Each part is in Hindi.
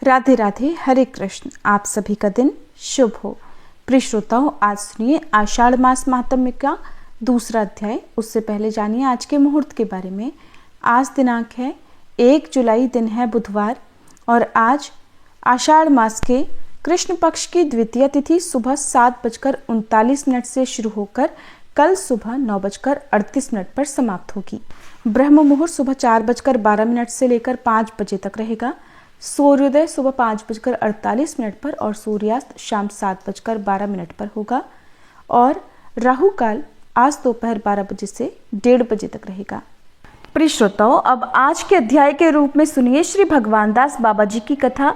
राधे राधे, हरे कृष्ण। आप सभी का दिन शुभ हो। प्रिय श्रोताओं, आज सुनिए आषाढ़ मास महात्म्य का दूसरा अध्याय। उससे पहले जानिए आज के मुहूर्त के बारे में। आज दिनांक है 1 जुलाई, दिन है बुधवार, और आज आषाढ़ मास के कृष्ण पक्ष की द्वितीय तिथि सुबह 7:39 से शुरू होकर कल सुबह 9:38 पर समाप्त होगी। ब्रह्म मुहूर्त सुबह 4:12 से लेकर 5 बजे तक रहेगा। सूर्योदय सुबह 5:48 पर और सूर्यास्त शाम 7:12 पर होगा। और राहु काल आज दोपहर 12 बजे से 1:30 बजे तक रहेगा। प्रिय श्रोताओं, अब आज के अध्याय के रूप में सुनिए श्री भगवान दास बाबा जी की कथा।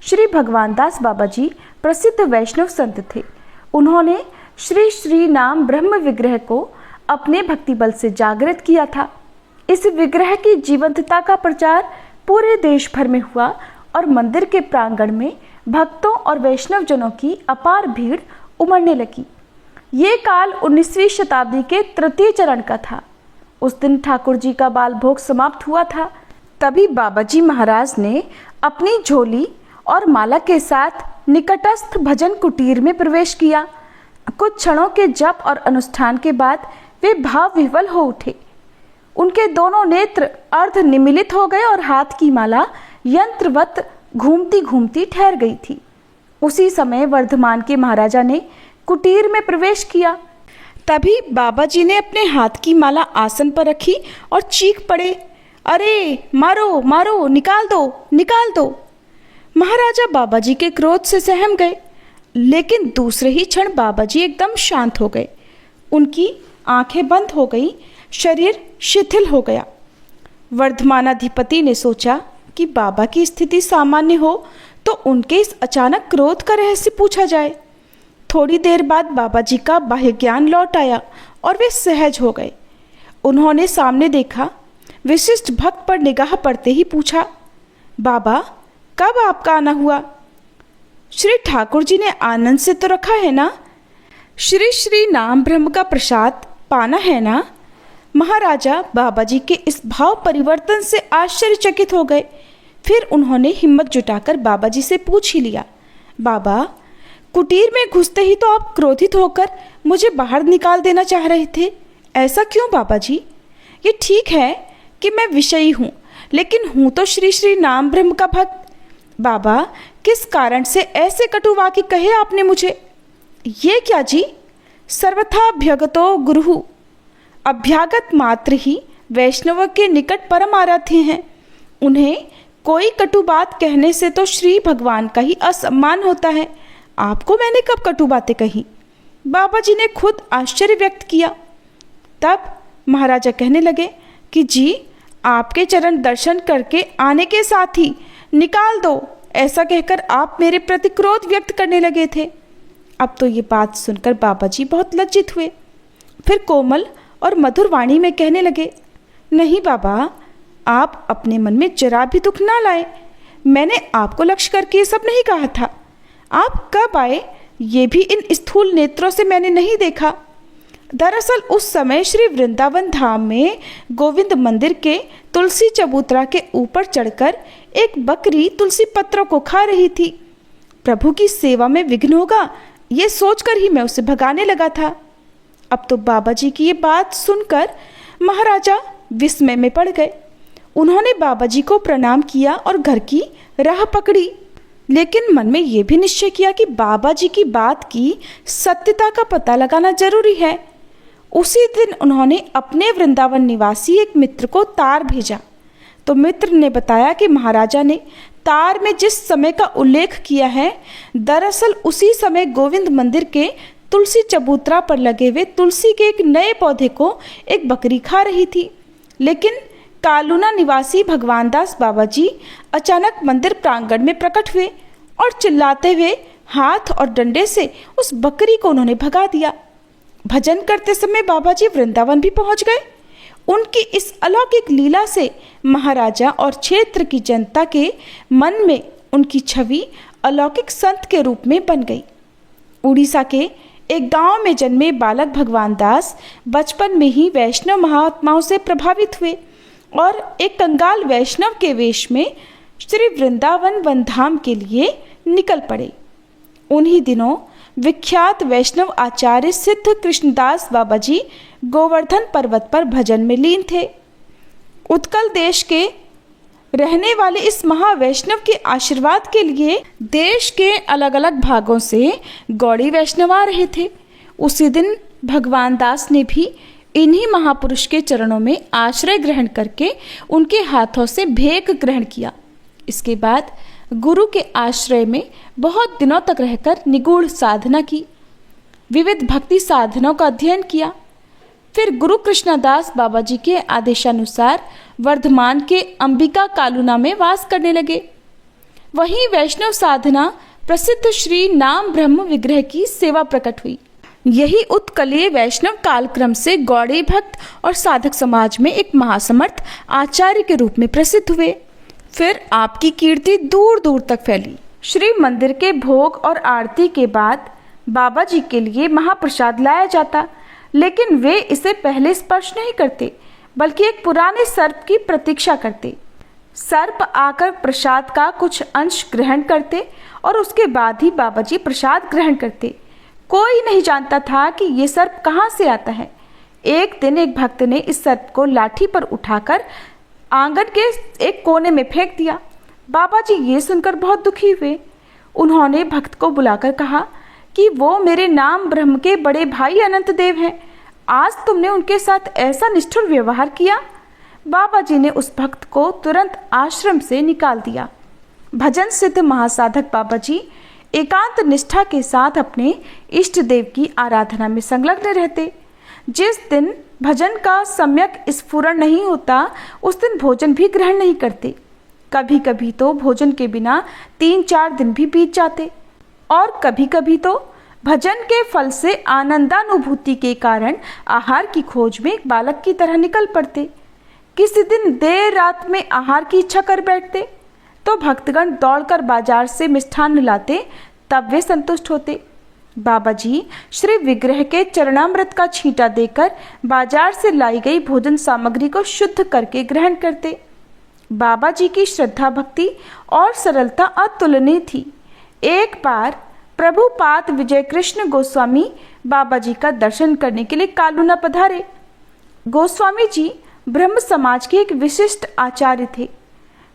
श्री भगवान दास बाबा जी प्रसिद्ध वैष्णव संत थे। उन्होंने श्री श्री नाम ब्रह्म विग्रह को अपने भक्ति बल से जागृत किया था। इस विग्रह की जीवंतता का प्रचार पूरे देश भर में हुआ और मंदिर के प्रांगण में भक्तों और वैष्णव जनों की अपार भीड़ उमड़ने लगी। ये काल 19वीं शताब्दी के तृतीय चरण का था। उस दिन ठाकुर जी का बाल भोग समाप्त हुआ था। तभी बाबा जी महाराज ने अपनी झोली और माला के साथ निकटस्थ भजन कुटीर में प्रवेश किया। कुछ क्षणों के जप और अनुष्ठान के बाद वे भाव विह्वल हो उठे। उनके दोनों नेत्र अर्ध निमीलित हो गए और हाथ की माला यंत्रवत घूमती घूमती ठहर गई थी। उसी समय वर्धमान के महाराजा ने कुटीर में प्रवेश किया। तभी बाबा जी ने अपने हाथ की माला आसन पर रखी और चीख पड़े, अरे मारो मारो, निकाल दो निकाल दो। महाराजा बाबा जी के क्रोध से सहम गए, लेकिन दूसरे ही क्षण बाबा जी एकदम शांत हो गए। उनकी आंखें बंद हो गई, शरीर शिथिल हो गया। वर्धमानाधिपति ने सोचा कि बाबा की स्थिति सामान्य हो तो उनके इस अचानक क्रोध का रहस्य पूछा जाए। थोड़ी देर बाद बाबा जी का बाह्य ज्ञान लौट आया और वे सहज हो गए। उन्होंने सामने देखा। विशिष्ट भक्त पर निगाह पड़ते ही पूछा, बाबा कब आपका आना हुआ? श्री ठाकुर जी ने आनंद से तो रखा है ना? श्री श्री नाम ब्रह्म का प्रसाद पाना है ना? महाराजा बाबा जी के इस भाव परिवर्तन से आश्चर्यचकित हो गए। फिर उन्होंने हिम्मत जुटाकर बाबा जी से पूछ ही लिया, बाबा कुटीर में घुसते ही तो आप क्रोधित होकर मुझे बाहर निकाल देना चाह रहे थे, ऐसा क्यों बाबा जी? ये ठीक है कि मैं विषयी हूँ, लेकिन हूँ तो श्री श्री नाम ब्रह्म का भक्त। बाबा किस कारण से ऐसे कटु वाक्य कहे आपने मुझे? ये क्या जी? सर्वथा अभ्यगतो गुरु, अभ्यागत मात्र ही वैष्णव के निकट परम आराध्य हैं। उन्हें कोई कटु बात कहने से तो श्री भगवान का ही असम्मान होता है। आपको मैंने कब कटु बातें कही? बाबा जी ने खुद आश्चर्य व्यक्त किया। तब महाराजा कहने लगे कि जी आपके चरण दर्शन करके आने के साथ ही निकाल दो, ऐसा कहकर आप मेरे प्रति क्रोध व्यक्त करने लगे थे। अब तो ये बात सुनकर बाबा जी बहुत लज्जित हुए। फिर कोमल और मधुर वाणी में कहने लगे, नहीं बाबा, आप अपने मन में जरा भी दुख ना लाए। मैंने आपको लक्ष्य करके ये सब नहीं कहा था। आप कब आए ये भी इन स्थूल नेत्रों से मैंने नहीं देखा। दरअसल उस समय श्री वृंदावन धाम में गोविंद मंदिर के तुलसी चबूतरा के ऊपर चढ़कर एक बकरी तुलसी पत्रों को खा रही थी। प्रभु की सेवा में विघ्न होगा ये सोचकर ही मैं उसे भगाने लगा था। अब तो बाबा जी की ये बात सुनकर महाराजा विस्मय में पड़ गए। उन्होंने बाबा जी को प्रणाम किया और घर की राह पकड़ी, लेकिन मन में ये भी निश्चय किया कि बाबा जी की बात की सत्यता का पता लगाना जरूरी है। उसी दिन उन्होंने अपने वृंदावन निवासी एक मित्र को तार भेजा, तो मित्र ने बताया कि महाराजा ने तार में जिस समय का उल्लेख किया है, दरअसल उसी समय गोविंद मंदिर के तुलसी चबूतरा पर लगे हुए तुलसी के एक नए पौधे को एक बकरी खा रही थी। लेकिन कालूना निवासी भगवान दास बाबा जी अचानक मंदिर प्रांगण में प्रकट हुए और चिल्लाते हुए हाथ और डंडे से उस बकरी को उन्होंने भगा दिया। भजन करते समय बाबा जी वृंदावन भी पहुंच गए। उनकी इस अलौकिक लीला से महाराजा और क्षेत्र की जनता के मन में उनकी छवि अलौकिक संत के रूप में बन गई। उड़ीसा के एक गांव में जन्मे बालक भगवान दास बचपन में ही वैष्णव महात्माओं से प्रभावित हुए और एक कंगाल वैष्णव के वेश में श्री वृंदावन वनधाम के लिए निकल पड़े। उन्हीं दिनों विख्यात वैष्णव आचार्य सिद्ध कृष्णदास बाबा जी गोवर्धन पर्वत पर भजन में लीन थे। उत्कल देश के रहने वाले इस महावैष्णव के आशीर्वाद के लिए देश के अलग अलग भागों से गौड़ी वैष्णव आ रहे थे। उसी दिन भगवान दास ने भी इन्हीं महापुरुष के चरणों में आश्रय ग्रहण करके उनके हाथों से भेंट ग्रहण किया। इसके बाद गुरु के आश्रय में बहुत दिनों तक रहकर निगूढ़ साधना की, विविध भक्ति साधनों का अध्ययन किया। फिर गुरु कृष्णदास बाबा जी के आदेशानुसार वर्धमान के अंबिका कालुना में वास करने लगे। वहीं वैष्णव साधना प्रसिद्ध श्री नाम ब्रह्म विग्रह की सेवा प्रकट हुई। यही उत्कलीय वैष्णव कालक्रम से गौड़ी भक्त और साधक समाज में एक महासमर्थ आचार्य के रूप में प्रसिद्ध हुए। फिर आपकी कीर्ति दूर दूर तक फैली। श्री मंदिर के भोग और आरती के बाद बाबा जी के लिए महाप्रसाद लाया जाता, लेकिन वे इसे पहले स्पर्श नहीं करते, बल्कि एक पुराने सर्प की प्रतीक्षा करते। सर्प आकर प्रसाद का कुछ अंश ग्रहण करते और उसके बाद ही बाबा जी प्रसाद ग्रहण करते। कोई नहीं जानता था कि ये सर्प कहाँ से आता है। एक दिन एक भक्त ने इस सर्प को लाठी पर उठाकर आंगन के एक कोने में फेंक दिया। बाबा जी ये सुनकर बहुत दुखी हुए। उन्होंने भक्त को बुलाकर कहा कि वो मेरे नाम ब्रह्म के बड़े भाई अनंत देव हैं। आज तुमने उनके साथ ऐसा निष्ठुर व्यवहार किया। बाबा जी ने उस भक्त को तुरंत आश्रम से निकाल दिया। भजन सिद्ध महासाधक बाबा जी एकांत निष्ठा के साथ अपने इष्ट देव की आराधना में संलग्न रहते। जिस दिन भजन का सम्यक स्फुरण नहीं होता, उस दिन भोजन भी ग्रहण नहीं करते। कभी कभी तो भोजन के बिना 3-4 दिन भी बीत जाते और कभी कभी तो भजन के फल से आनंदानुभूति के कारण आहार की खोज में एक बालक की तरह निकल पड़ते। किसी दिन देर रात में आहार की इच्छा कर बैठते तो भक्तगण दौड़कर बाजार से मिष्ठान्न लाते, तब वे संतुष्ट होते। बाबा जी श्री विग्रह के चरणामृत का छींटा देकर बाजार से लाई गई भोजन सामग्री को शुद्ध करके ग्रहण करते। बाबा जी की श्रद्धा भक्ति और सरलता अतुलनीय थी। एक बार प्रभुपाद विजय कृष्ण गोस्वामी बाबा जी का दर्शन करने के लिए कालुना पधारे। गोस्वामी जी ब्रह्म समाज के एक विशिष्ट आचार्य थे।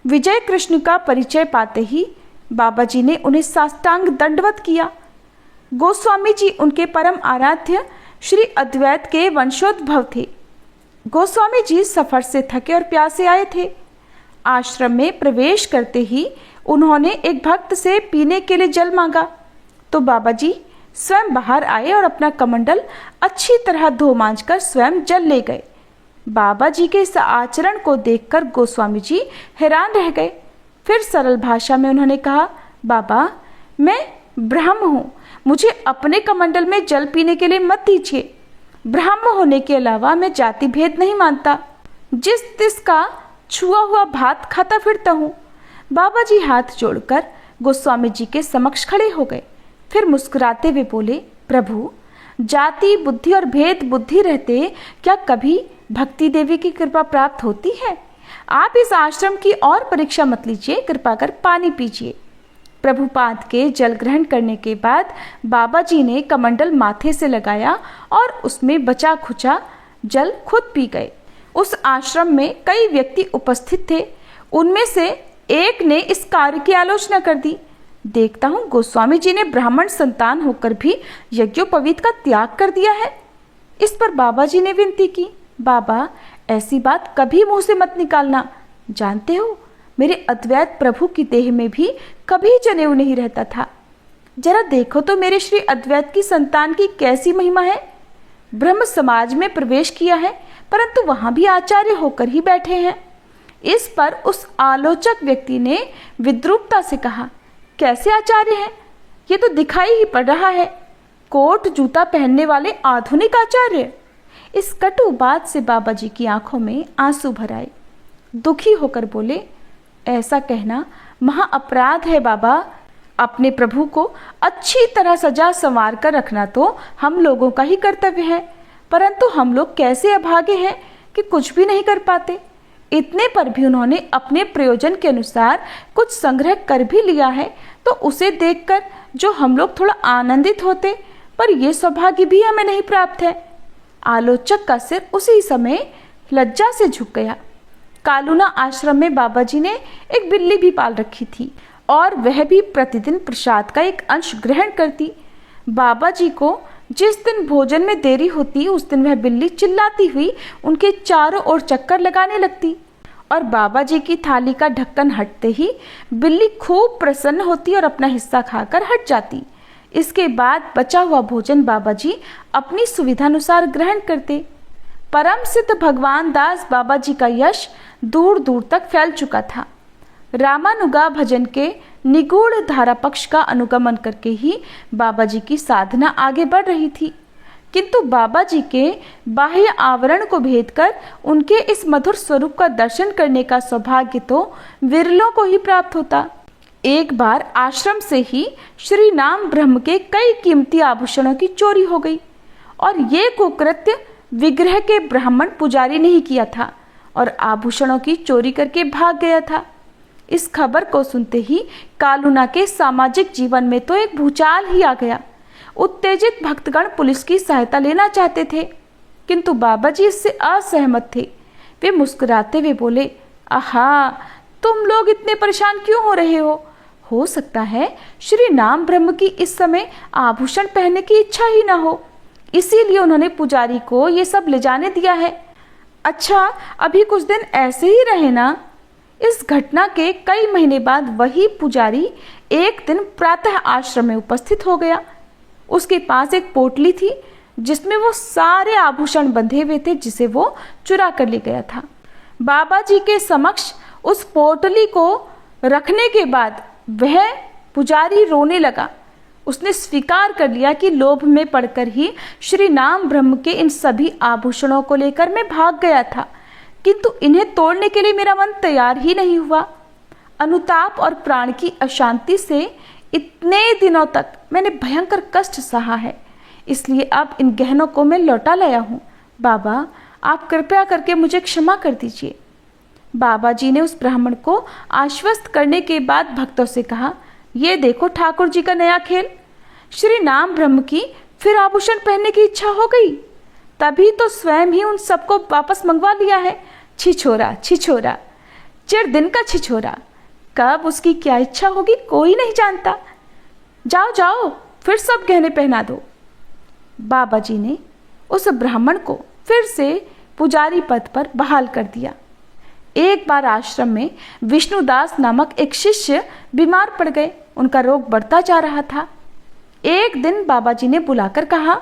विजय कृष्ण का परिचय पाते ही बाबा जी ने उन्हें साष्टांग दंडवत किया। गोस्वामी जी उनके परम आराध्य श्री अद्वैत के वंशोद्भव थे। गोस्वामी जी सफर से थके और प्यासे आए थे। आश्रम में प्रवेश करते ही उन्होंने एक भक्त से पीने के लिए जल मांगा तो बाबा जी स्वयं बाहर आए और अपना कमंडल अच्छी तरह धो मांजकर स्वयं जल ले गए। बाबा जी के इस आचरण को देखकर गोस्वामी जी हैरान रह गए। फिर सरल भाषा में उन्होंने कहा, बाबा मैं ब्राह्मण हूँ, मुझे अपने कमंडल में जल पीने के लिए मत दीजिए। ब्राह्मण होने के अलावा मैं जाति भेद नहीं मानता, जिस तिसका छुआ हुआ भात खाता फिरता हूँ। बाबा जी हाथ जोड़कर गोस्वामी जी के समक्ष खड़े हो गए। फिर मुस्कुराते हुए बोले, प्रभु जाति बुद्धि और भेद बुद्धि रहते क्या कभी भक्ति देवी की कृपा प्राप्त होती है? आप इस आश्रम की और परीक्षा मत लीजिए, कृपा कर पानी पीजिए। प्रभुपाद के जल ग्रहण करने के बाद बाबा जी ने कमंडल माथे से लगाया और उसमें बचा खुचा जल खुद पी गए। उस आश्रम में कई व्यक्ति उपस्थित थे। उनमें से एक ने इस कार्य की आलोचना कर दी। देखता हूँ गोस्वामी जी ने ब्राह्मण संतान होकर भी यज्ञोपवीत का त्याग कर दिया है। इस पर बाबा जी ने विनती की, बाबा ऐसी बात कभी मुंह से मत निकालना। जानते हो मेरे अद्वैत प्रभु की देह में भी कभी जनेऊ नहीं रहता था। जरा देखो तो मेरे श्री अद्वैत की संतान की कैसी महिमा है। ब्रह्म समाज में प्रवेश किया है, परंतु वहां भी आचार्य होकर ही बैठे हैं। इस पर उस आलोचक व्यक्ति ने विद्रूपता से कहा, कैसे आचार्य हैं? ये तो दिखाई ही पड़ रहा है, कोट जूता पहनने वाले आधुनिक आचार्य। इस कटु बात से बाबा जी की आंखों में आंसू भर आए। दुखी होकर बोले, ऐसा कहना महा अपराध है बाबा। अपने प्रभु को अच्छी तरह सजा संवार कर रखना तो हम लोगों का ही कर्तव्य है, परंतु हम लोग कैसे अभागे हैं कि कुछ भी नहीं कर पाते। इतने पर भी उन्होंने अपने प्रयोजन के अनुसार कुछ संग्रह कर भी लिया है, तो उसे देखकर जो हम लोग थोड़ा आनंदित होते, पर यह सौभाग्य भी हमें नहीं प्राप्त है। आलोचक का सिर उसी समय लज्जा से झुक गया। कालूना आश्रम में बाबा जी ने एक बिल्ली भी पाल रखी थी और वह भी प्रतिदिन प्रसाद का एक अंश ग्रहण करती। बाबा जी को जिस दिन भोजन में देरी होती, उस दिन वह बिल्ली चिल्लाती हुई उनके चारों ओर चक्कर लगाने लगती और बाबा जी की थाली का ढक्कन हटते ही बिल्ली खूब प्रसन्न होती और अपना हिस्सा खाकर हट जाती। इसके बाद बचा हुआ भोजन बाबा जी अपनी सुविधानुसार ग्रहण करते। परम सिद्ध भगवान दास बाबा जी का यश दूर दूर तक फैल चुका था। रामानुगा भजन के निगूढ़ धारा पक्ष का अनुगमन करके ही बाबा जी की साधना आगे बढ़ रही थी, किंतु बाबा जी के बाह्य आवरण को भेद कर उनके इस मधुर स्वरूप का दर्शन करने का सौभाग्य तो विरलों को ही प्राप्त होता। एक बार आश्रम से ही श्री नाम ब्रह्म के कई कीमती आभूषणों की चोरी हो गई और ये कुकृत्य विग्रह के ब्राह्मण पुजारी ने ही किया था और आभूषणों की चोरी करके भाग गया था। इस खबर को सुनते ही कालूना के सामाजिक जीवन में तो एक भूचाल ही आ गया। उत्तेजित भक्तगण पुलिस की सहायता लेना चाहते थे, किंतु बाबा जी इससे असहमत थे। वे मुस्कुराते हुए बोले, आहा, तुम लोग इतने परेशान क्यों हो रहे हो सकता है श्री नाम ब्रह्म की इस समय आभूषण पहनने की इच्छा ही ना हो, इसीलिए उन्होंने पुजारी को ये सब ले जाने दिया है। अच्छा, अभी कुछ दिन ऐसे ही रहे ना। इस घटना के कई महीने बाद वही पुजारी एक दिन प्रातः आश्रम में उपस्थित हो गया। उसके पास एक पोटली थी जिसमें वो सारे आभूषण बंधे हुए थे जिसे वो चुरा कर ले गया था। बाबा जी के समक्ष उस पोटली को रखने के बाद वह पुजारी रोने लगा। उसने स्वीकार कर लिया कि लोभ में पड़कर ही श्री नाम ब्रह्म के इन सभी आभूषणों को लेकर मैं भाग गया था, किंतु इन्हें तोड़ने के लिए मेरा मन तैयार ही नहीं हुआ। अनुताप और प्राण की अशांति से इतने दिनों तक मैंने भयंकर कष्ट सहा है, इसलिए अब इन गहनों को मैं लौटा लाया हूँ। बाबा, आप कृपया करके मुझे क्षमा कर दीजिए। बाबा जी ने उस ब्राह्मण को आश्वस्त करने के बाद भक्तों से कहा, ये देखो ठाकुर जी का नया खेल। श्री नाम ब्रह्म की फिर आभूषण पहनने की इच्छा हो गई, तभी तो स्वयं ही उन सबको वापस मंगवा लिया है। छिछोरा छिछोरा, चिर दिन का छिछोरा, कब उसकी क्या इच्छा होगी कोई नहीं जानता। जाओ जाओ, फिर सब गहने पहना दो। बाबा जी ने उस ब्राह्मण को फिर से पुजारी पद पर बहाल कर दिया। एक बार आश्रम में विष्णुदास नामक एक शिष्य बीमार पड़ गए। उनका रोग बढ़ता जा रहा था। एक दिन बाबा जी ने बुलाकर कहा,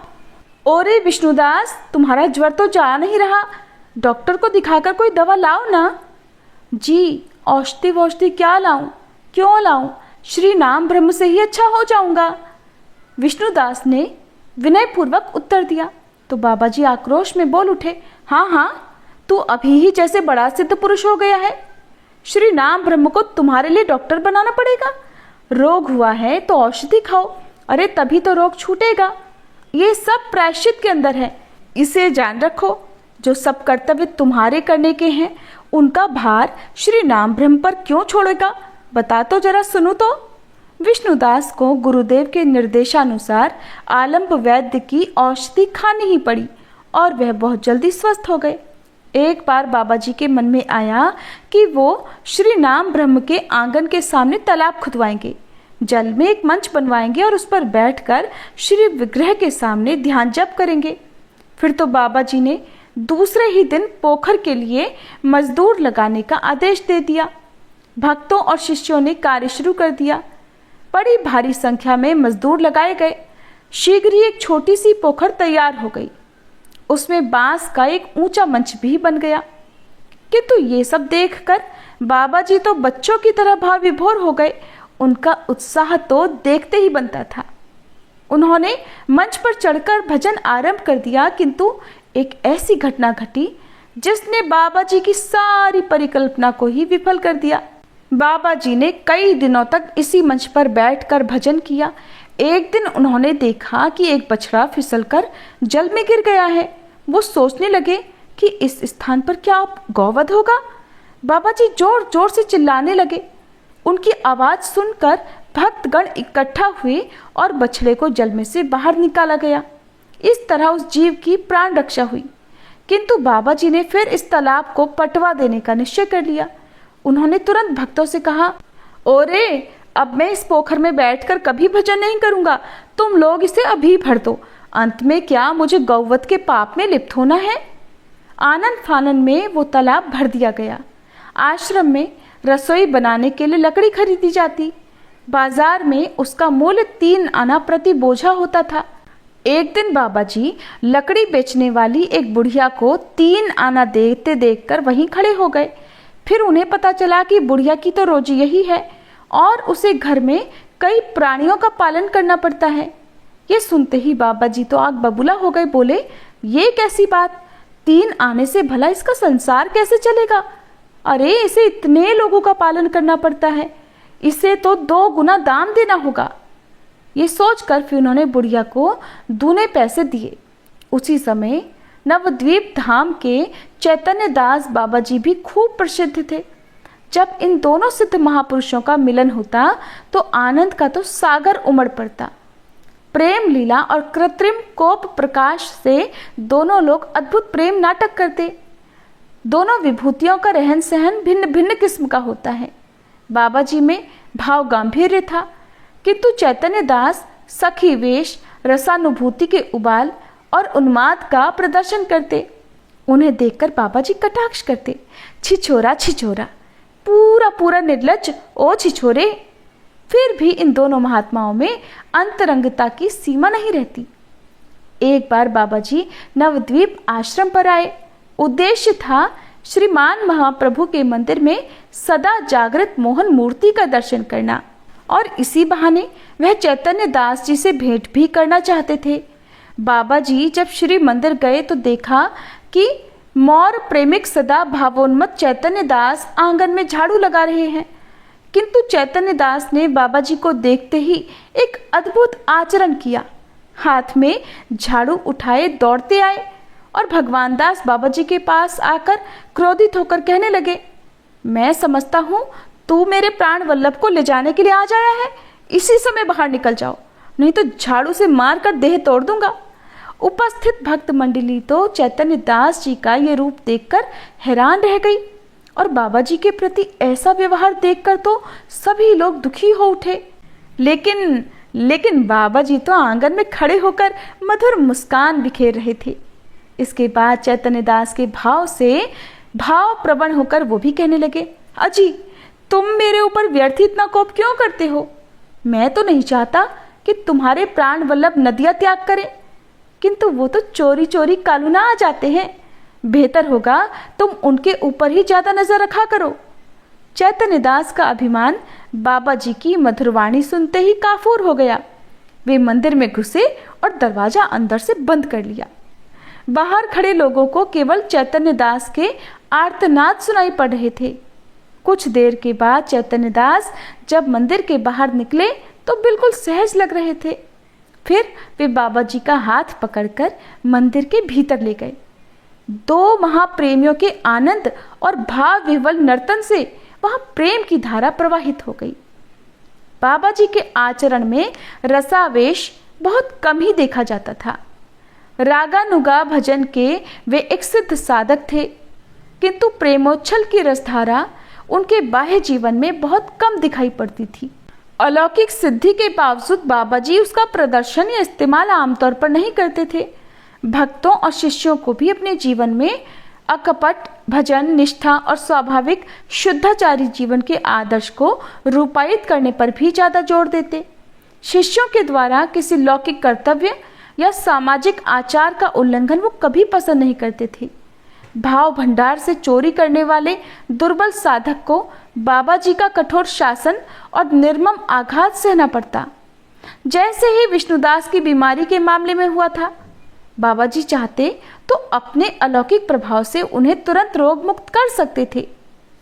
ओरे विष्णुदास, तुम्हारा ज्वर तो जा नहीं रहा, डॉक्टर को दिखाकर कोई दवा लाओ ना। जी, औषधि वौषधि क्या लाऊं, क्यों लाऊं, श्री नाम ब्रह्म से ही अच्छा हो जाऊंगा। विष्णुदास ने विनयपूर्वक उत्तर दिया। तो बाबा जी आक्रोश में बोल उठे, हाँ हाँ, तू अभी ही जैसे बड़ा सिद्ध पुरुष हो गया है। श्री नाम ब्रह्म को तुम्हारे लिए डॉक्टर बनाना पड़ेगा। रोग हुआ है तो औषधि खाओ, अरे तभी तो रोग छूटेगा। ये सब प्रायश्चित के अंदर है, इसे जान रखो। जो सब कर्तव्य तुम्हारे करने के हैं, उनका भार श्री नाम ब्रह्म पर क्यों छोड़ेगा, बता तो जरा, सुनो तो। विष्णुदास को गुरुदेव के निर्देशानुसार आलंब वैद्य की औषधि खानी ही पड़ी और वह बहुत जल्दी स्वस्थ हो गए। एक बार बाबा जी के मन में आया कि वो श्री नाम ब्रह्म के आंगन के सामने तालाब खुदवाएंगे, जल में एक मंच बनवाएंगे और उस पर बैठकर श्री विग्रह के सामने ध्यान जप करेंगे। फिर तो बाबा जी ने दूसरे ही दिन पोखर के लिए मजदूर लगाने का आदेश दे दिया। भक्तों और शिष्यों ने कार्य शुरू कर दिया। बड़ी भारी संख्या में मजदूर लगाए गए। शीघ्र ही एक छोटी सी पोखर तैयार हो गई। उसमें बांस का एक ऊंचा मंच भी बन गया। किंतु ये सब देखकर बाबा जी तो बच्चों की तरह भाव विभोर हो गए। उनका उत्साह तो देखते ही बनता था। उन्होंने मंच पर चढ़कर भजन आरंभ कर दिया, किंतु एक ऐसी घटना घटी जिसने बाबा जी की सारी परिकल्पना को ही विफल कर दिया। बाबा जी ने कई दिनों तक इसी मंच पर बैठकर भजन किया। एक दिन उन्होंने देखा कि एक बछड़ा फिसलकर जल में गिर गया है। वो सोचने लगे कि इस स्थान पर क्या गौवध होगा। बाबा जी जोर जोर से चिल्लाने लगे। उनकी आवाज सुनकर भक्तगण इकट्ठा हुए और बछड़े को जल में से बाहर निकाला गया। इस तरह उस जीव की प्राण रक्षा हुई। किंतु बाबा जी ने फिर इस तालाब को पटवा देने का निश्चय कर लिया। उन्होंने तुरंत भक्तों से कहा, ओरे, अब मैं इस पोखर में बैठकर कभी भजन नहीं करूंगा, तुम लोग इसे अभी भर दो। अंत में क्या मुझे गौवत के पाप में लिप्त होना है? आनंद फानन में वो तालाब भर दिया गया। आश्रम में रसोई बनाने के लिए लकड़ी खरीदी जाती। बाजार में उसका मूल्य 3 आना प्रति बोझा होता था। एक दिन बाबा जी लकड़ी बेचने वाली एक बुढ़िया को 3 आना देते देखकर वहीं खड़े हो गए। फिर उन्हें पता चला कि बुढ़िया की तो रोजी यही है और उसे घर में कई प्राणियों का पालन करना पड़ता है। ये सुनते ही बाबा जी तो आग बबूला हो गए। बोले, ये कैसी बात, 3 आने से भला इसका संसार कैसे चलेगा? अरे, इसे इतने लोगों का पालन करना पड़ता है, इसे तो 2 गुना दाम देना होगा। ये सोचकर फिर उन्होंने बुढ़िया को दूने पैसे दिए। उसी समय नवद्वीप धाम के चैतन्य दास बाबा जी भी खूब प्रसिद्ध थे। जब इन दोनों सिद्ध महापुरुषों का मिलन होता तो आनंद का तो सागर उमड़ पड़ता। प्रेम लीला और कृत्रिम कोप प्रकाश से दोनों लोग अद्भुत प्रेम नाटक करते। दोनों विभूतियों का रहन सहन भिन्न भिन्न किस्म का होता है। बाबा जी में भाव गांभीर्य था, किंतु चैतन्य दास सखी वेश, रसानुभूति के उबाल और उन्माद का प्रदर्शन करते। उन्हें देखकर बाबा जी कटाक्ष करते, छिछोरा छिछोरा, पूरा पूरा निर्लज्ज, ओ छिछोरे। फिर भी इन दोनों महात्माओं में अंतरंगता की सीमा नहीं रहती। एक बार बाबा जी नवद्वीप आश्रम पर आए। उद्देश्य था श्रीमान महाप्रभु के मंदिर में सदा जागृत मोहन मूर्ति का दर्शन करना और इसी बहाने वह चैतन्य दास जी से भेंट भी करना चाहते थे। बाबा जी जब श्री मंदिर गए तो देखा कि मौर प्रेमिक सदा भावोन्मत्त चैतन्य दास आंगन में झाड़ू लगा रहे हैं। किंतु चैतन्य दास ने बाबा जी को देखते ही एक अद्भुत आचरण किया। हाथ में झाड़ू उठाए दौड़ते आए और भगवान दास बाबा जी के पास आकर क्रोधित होकर कहने लगे, मैं समझता हूँ तू मेरे प्राण वल्लभ को ले जाने के लिए आ जाया है, इसी समय बाहर निकल जाओ, नहीं तो झाड़ू से मारकर देह तोड़ दूंगा। उपस्थित भक्त मंडली तो चैतन्य दास जी का ये रूप देखकर हैरान रह गई और बाबा जी के प्रति ऐसा व्यवहार देखकर तो सभी लोग दुखी हो उठे। लेकिन बाबा जी तो आंगन में खड़े होकर मधुर मुस्कान बिखेर रहे थे। इसके बाद चैतन्य दास के भाव से भाव प्रवण होकर वो भी कहने लगे, अजी तुम मेरे ऊपर व्यर्थ इतना कोप क्यों करते हो? मैं तो नहीं चाहता कि तुम्हारे प्राण वल्लभ नदियां त्याग करें, किंतु वो तो चोरी चोरी कालूना आ जाते हैं। बेहतर होगा तुम उनके ऊपर ही ज्यादा नजर रखा करो। चैतन्य दास का अभिमान बाबा जी की मधुरवाणी सुनते ही काफूर हो गया। वे मंदिर में घुसे और दरवाजा अंदर से बंद कर लिया। बाहर खड़े लोगों को केवल चैतन्य दास के आर्तनाद सुनाई पड़ रहे थे। कुछ देर के बाद चैतन्य दास जब मंदिर के बाहर निकले तो बिल्कुल सहज लग रहे थे। फिर वे बाबा जी का हाथ पकड़कर मंदिर के भीतर ले गए। 2 महाप्रेमियों के आनंद और भाव विह्वल नर्तन से वहां प्रेम की धारा प्रवाहित हो गई। बाबा जी के आचरण में रसावेश बहुत कम ही देखा जाता था। रागानुगा भजन के वे एक सिद्ध साधक थे, किंतु प्रेमोच्छल की रसधारा उनके बाह्य जीवन में बहुत कम दिखाई पड़ती थी। अलौकिक सिद्धि के बावजूद बाबा जी उसका प्रदर्शन या इस्तेमाल आमतौर पर नहीं करते थे। भक्तों और शिष्यों को भी अपने जीवन में अकपट भजन, निष्ठा और स्वाभाविक शुद्धाचारी जीवन के आदर्श को रूपायित करने पर भी ज्यादा जोर देते। शिष्यों के द्वारा किसी लौकिक कर्तव्य या सामाजिक आचार का उल्लंघन वो कभी पसंद नहीं करते थे। भाव भंडार से चोरी करने वाले दुर्बल साधक को बाबा जी का कठोर शासन और निर्मम आघात सहना पड़ता, जैसे ही विष्णुदास की बीमारी के मामले में हुआ था। बाबा जी चाहते तो अपने अलौकिक प्रभाव से उन्हें तुरंत रोग मुक्त कर सकते थे,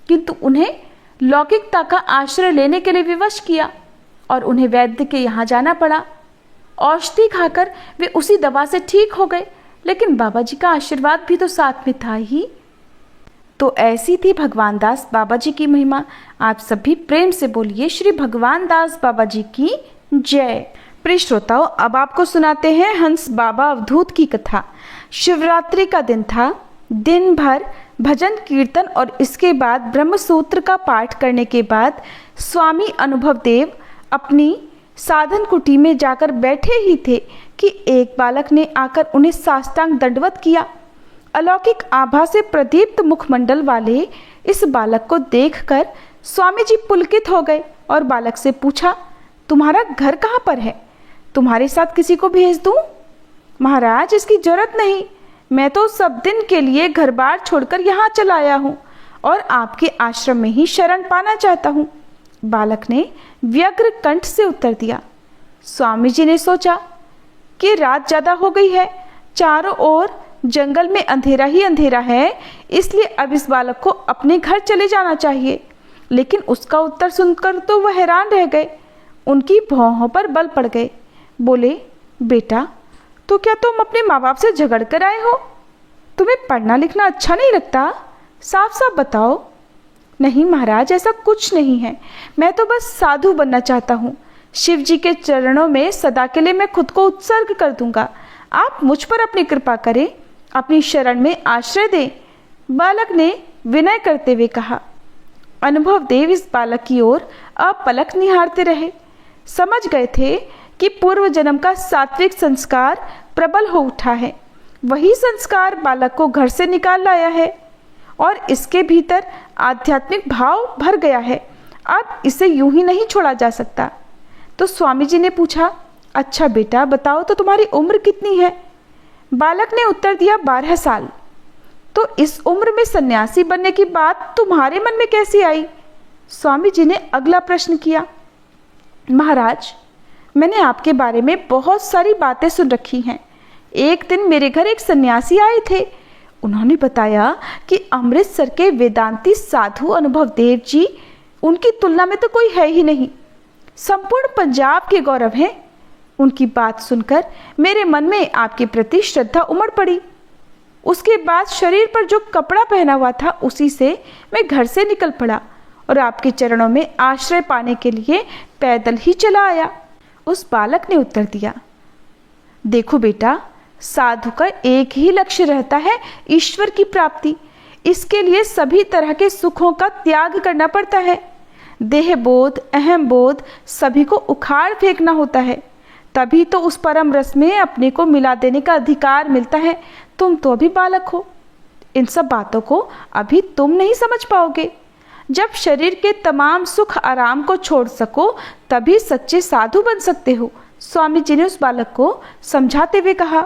किंतु उन्हें लौकिकता का आश्रय लेने के लिए विवश किया और उन्हें वैद्य के यहाँ जाना पड़ा। औषधि खाकर वे उसी दवा से ठीक हो गए, लेकिन बाबा जी का आशीर्वाद भी तो साथ में था ही। तो ऐसी थी भगवान दास बाबा जी की महिमा। आप सभी प्रेम से बोलिए श्री भगवान दास बाबा जी की जय। प्रिय श्रोताओं, अब आपको सुनाते हैं हंस बाबा अवधूत की कथा। शिवरात्रि का दिन था। दिन भर भजन कीर्तन और इसके बाद ब्रह्मसूत्र का पाठ करने के बाद स्वामी अनुभव देव अपनी साधन कुटी में जाकर बैठे ही थे कि एक बालक ने आकर उन्हें साष्टांग दंडवत किया। अलौकिक आभा से प्रदीप्त मुखमंडल वाले इस बालक को देखकर स्वामी जी पुलकित हो गए और बालक से पूछा, तुम्हारा घर कहाँ पर है? तुम्हारे साथ किसी को भेज दूं? महाराज, इसकी जरूरत नहीं, मैं तो सब दिन के लिए घर बार छोड़कर यहाँ चला आया हूँ और आपके आश्रम में ही शरण पाना चाहता हूँ। बालक ने व्यग्र कंठ से उत्तर दिया। स्वामी जी ने सोचा कि रात ज्यादा हो गई है, चारों ओर जंगल में अंधेरा ही अंधेरा है, इसलिए अब इस बालक को अपने घर चले जाना चाहिए। लेकिन उसका उत्तर सुनकर तो वह हैरान रह गए। उनकी भौहों पर बल पड़ गए। बोले, बेटा, तो क्या तुम अपने माँ बाप से झगड़ कर आए हो? तुम्हें पढ़ना लिखना अच्छा नहीं लगता? साफ साफ बताओ। नहीं महाराज, ऐसा कुछ नहीं है, मैं तो बस साधु बनना चाहता हूँ। शिव जी के चरणों में सदा के लिए मैं खुद को उत्सर्ग कर दूंगा। आप मुझ पर अपनी कृपा करें, अपनी शरण में आश्रय दें। बालक ने विनय करते हुए कहा। अनुभव देव इस बालक की ओर अपलक निहारते रहे। समझ गए थे कि पूर्व जन्म का सात्विक संस्कार प्रबल हो उठा है। वही संस्कार बालक को घर से निकाल लाया है और इसके भीतर आध्यात्मिक भाव भर गया है। अब इसे यूं ही नहीं छोड़ा जा सकता। तो स्वामी जी ने पूछा, अच्छा बेटा, बताओ तो तुम्हारी उम्र कितनी है? बालक ने उत्तर दिया, 12 साल। तो इस उम्र में सन्यासी बनने की बात तुम्हारे मन में कैसी आई? स्वामी जी ने अगला प्रश्न किया। महाराज, मैंने आपके बारे में बहुत सारी बातें सुन रखी हैं। एक दिन मेरे घर एक सन्यासी आए थे। उन्होंने बताया कि अमृतसर के वेदांती साधु अनुभव देव जी, उनकी तुलना में तो कोई है ही नहीं, संपूर्ण पंजाब के गौरव हैं। उनकी बात सुनकर मेरे मन में आपके प्रति श्रद्धा उमड़ पड़ी। उसके बाद शरीर पर जो कपड़ा पहना हुआ था उसी से मैं घर से निकल पड़ा और आपके चरणों में आश्रय पाने के लिए पैदल ही चला आया। उस बालक ने उत्तर दिया, देखो बेटा, साधु का एक ही लक्ष्य रहता है, ईश्वर की प्राप्ति। इसके लिए सभी तरह के सुखों का त्याग करना पड़ता है। देह बोध, अहम बोध सभी को उखाड़ फेंकना होता है, तभी तो उस परम रस में अपने को मिला देने का अधिकार मिलता है। तुम तो अभी बालक हो, इन सब बातों को अभी तुम नहीं समझ पाओगे। जब शरीर के तमाम सुख आराम को छोड़ सको तभी सच्चे साधु बन सकते हो। स्वामी जी ने उस बालक को समझाते हुए कहा।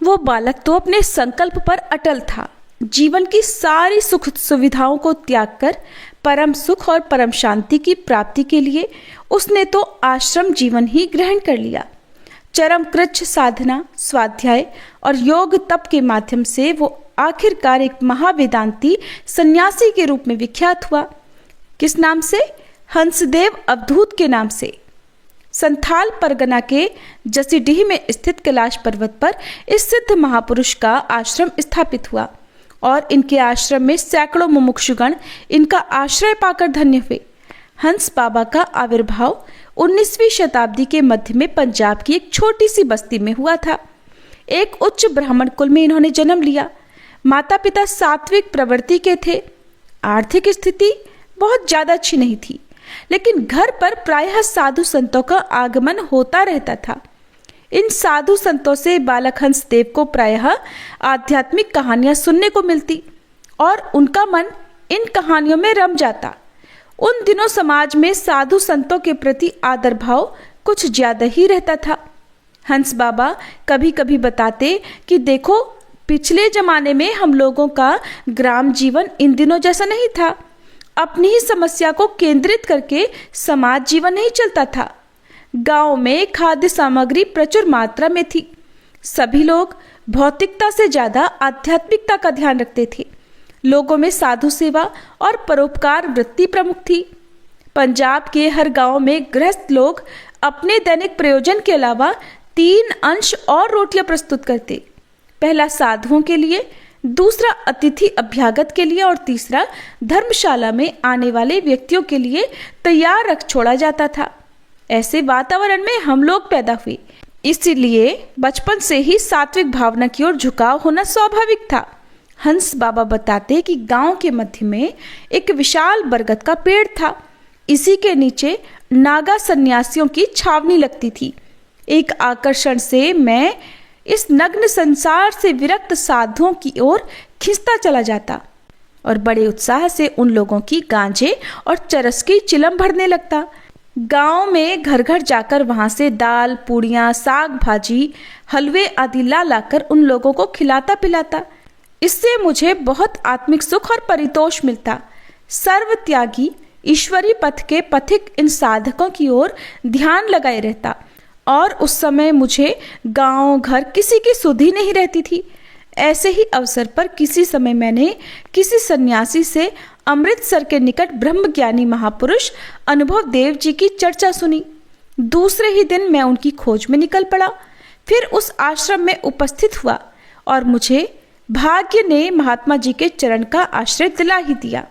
वो बालक तो अपने संकल्प पर अटल था। जीवन की सारी सुख सुविधाओं को त्याग कर परम सुख और परम शांति की प्राप्ति के लिए उसने तो आश्रम जीवन ही ग्रहण कर लिया। चरम कृच्छ साधना, स्वाध्याय और योग तप के माध्यम से वो आखिरकार एक महावेदांती सन्यासी के रूप में विख्यात हुआ। किस नाम से? हंसदेव अवधूत के नाम से। संथाल परगना के जसीडीह में स्थित कैलाश पर्वत पर इस सिद्ध महापुरुष का आश्रम स्थापित हुआ और इनके आश्रम में सैकड़ों मुमुक्षुगण इनका आश्रय पाकर धन्य हुए। हंस बाबा का आविर्भाव 19वीं शताब्दी के मध्य में पंजाब की एक छोटी सी बस्ती में हुआ था। एक उच्च ब्राह्मण कुल में इन्होंने जन्म लिया। माता पिता सात्विक प्रवृत्ति के थे। आर्थिक स्थिति बहुत ज्यादा अच्छी नहीं थी, लेकिन घर पर प्रायः साधु संतों का आगमन होता रहता था। इन साधु संतों से बालक हंसदेव को प्रायः आध्यात्मिक कहानियां सुनने को मिलती और उनका मन इन कहानियों में रम जाता। उन दिनों समाज में साधु संतों के प्रति आदर भाव कुछ ज्यादा ही रहता था। हंस बाबा कभी कभी बताते कि देखो, पिछले जमाने में हम लोगों का ग्राम जीवन इन दिनों जैसा नहीं था। अपनी ही समस्या को केंद्रित करके समाज जीवन नहीं चलता था। गांव में खाद्य सामग्री प्रचुर मात्रा में थी। सभी लोग भौतिकता से ज्यादा आध्यात्मिकता का ध्यान रखते थे। लोगों में साधु सेवा और परोपकार वृत्ति प्रमुख थी। पंजाब के हर गांव में गृहस्थ लोग अपने दैनिक प्रयोजन के अलावा 3 अंश और रोटियां प्रस्तुत करते। पहला साधुओं के लिए, दूसरा अतिथि अभ्यागत के लिए और तीसरा धर्मशाला में आने वाले व्यक्तियों के लिए तैयार रख छोड़ा जाता था। ऐसे वातावरण में हम लोग पैदा हुए, इसीलिए बचपन से ही सात्विक भावना की ओर झुकाव होना स्वाभाविक था। हंस बाबा बताते कि गांव के मध्य में एक विशाल बरगद का पेड़ था। इसी के नीचे नागा सन्यासियों की छावनी लगती थी। एक आकर्षण से मैं इस नग्न संसार से विरक्त साधुओं की ओर खिंचता चला जाता और बड़े उत्साह से उन लोगों की गांजे और चरस की चिलम भरने लगता। गांव में घर घर जाकर वहां से दाल, पूड़ियाँ, साग भाजी, हलवे आदि ला लाकर उन लोगों को खिलाता पिलाता। इससे मुझे बहुत आत्मिक सुख और परितोष मिलता। सर्व त्यागी ईश्वरी पथ के पथिक इन साधकों की ओर ध्यान लगाए रहता और उस समय मुझे गांव घर किसी की सुध ही नहीं रहती थी। ऐसे ही अवसर पर किसी समय मैंने किसी सन्यासी से अमृतसर के निकट ब्रह्मज्ञानी महापुरुष अनुभव देव जी की चर्चा सुनी। दूसरे ही दिन मैं उनकी खोज में निकल पड़ा, फिर उस आश्रम में उपस्थित हुआ और मुझे भाग्य ने महात्मा जी के चरण का आश्रय दिला ही दिया।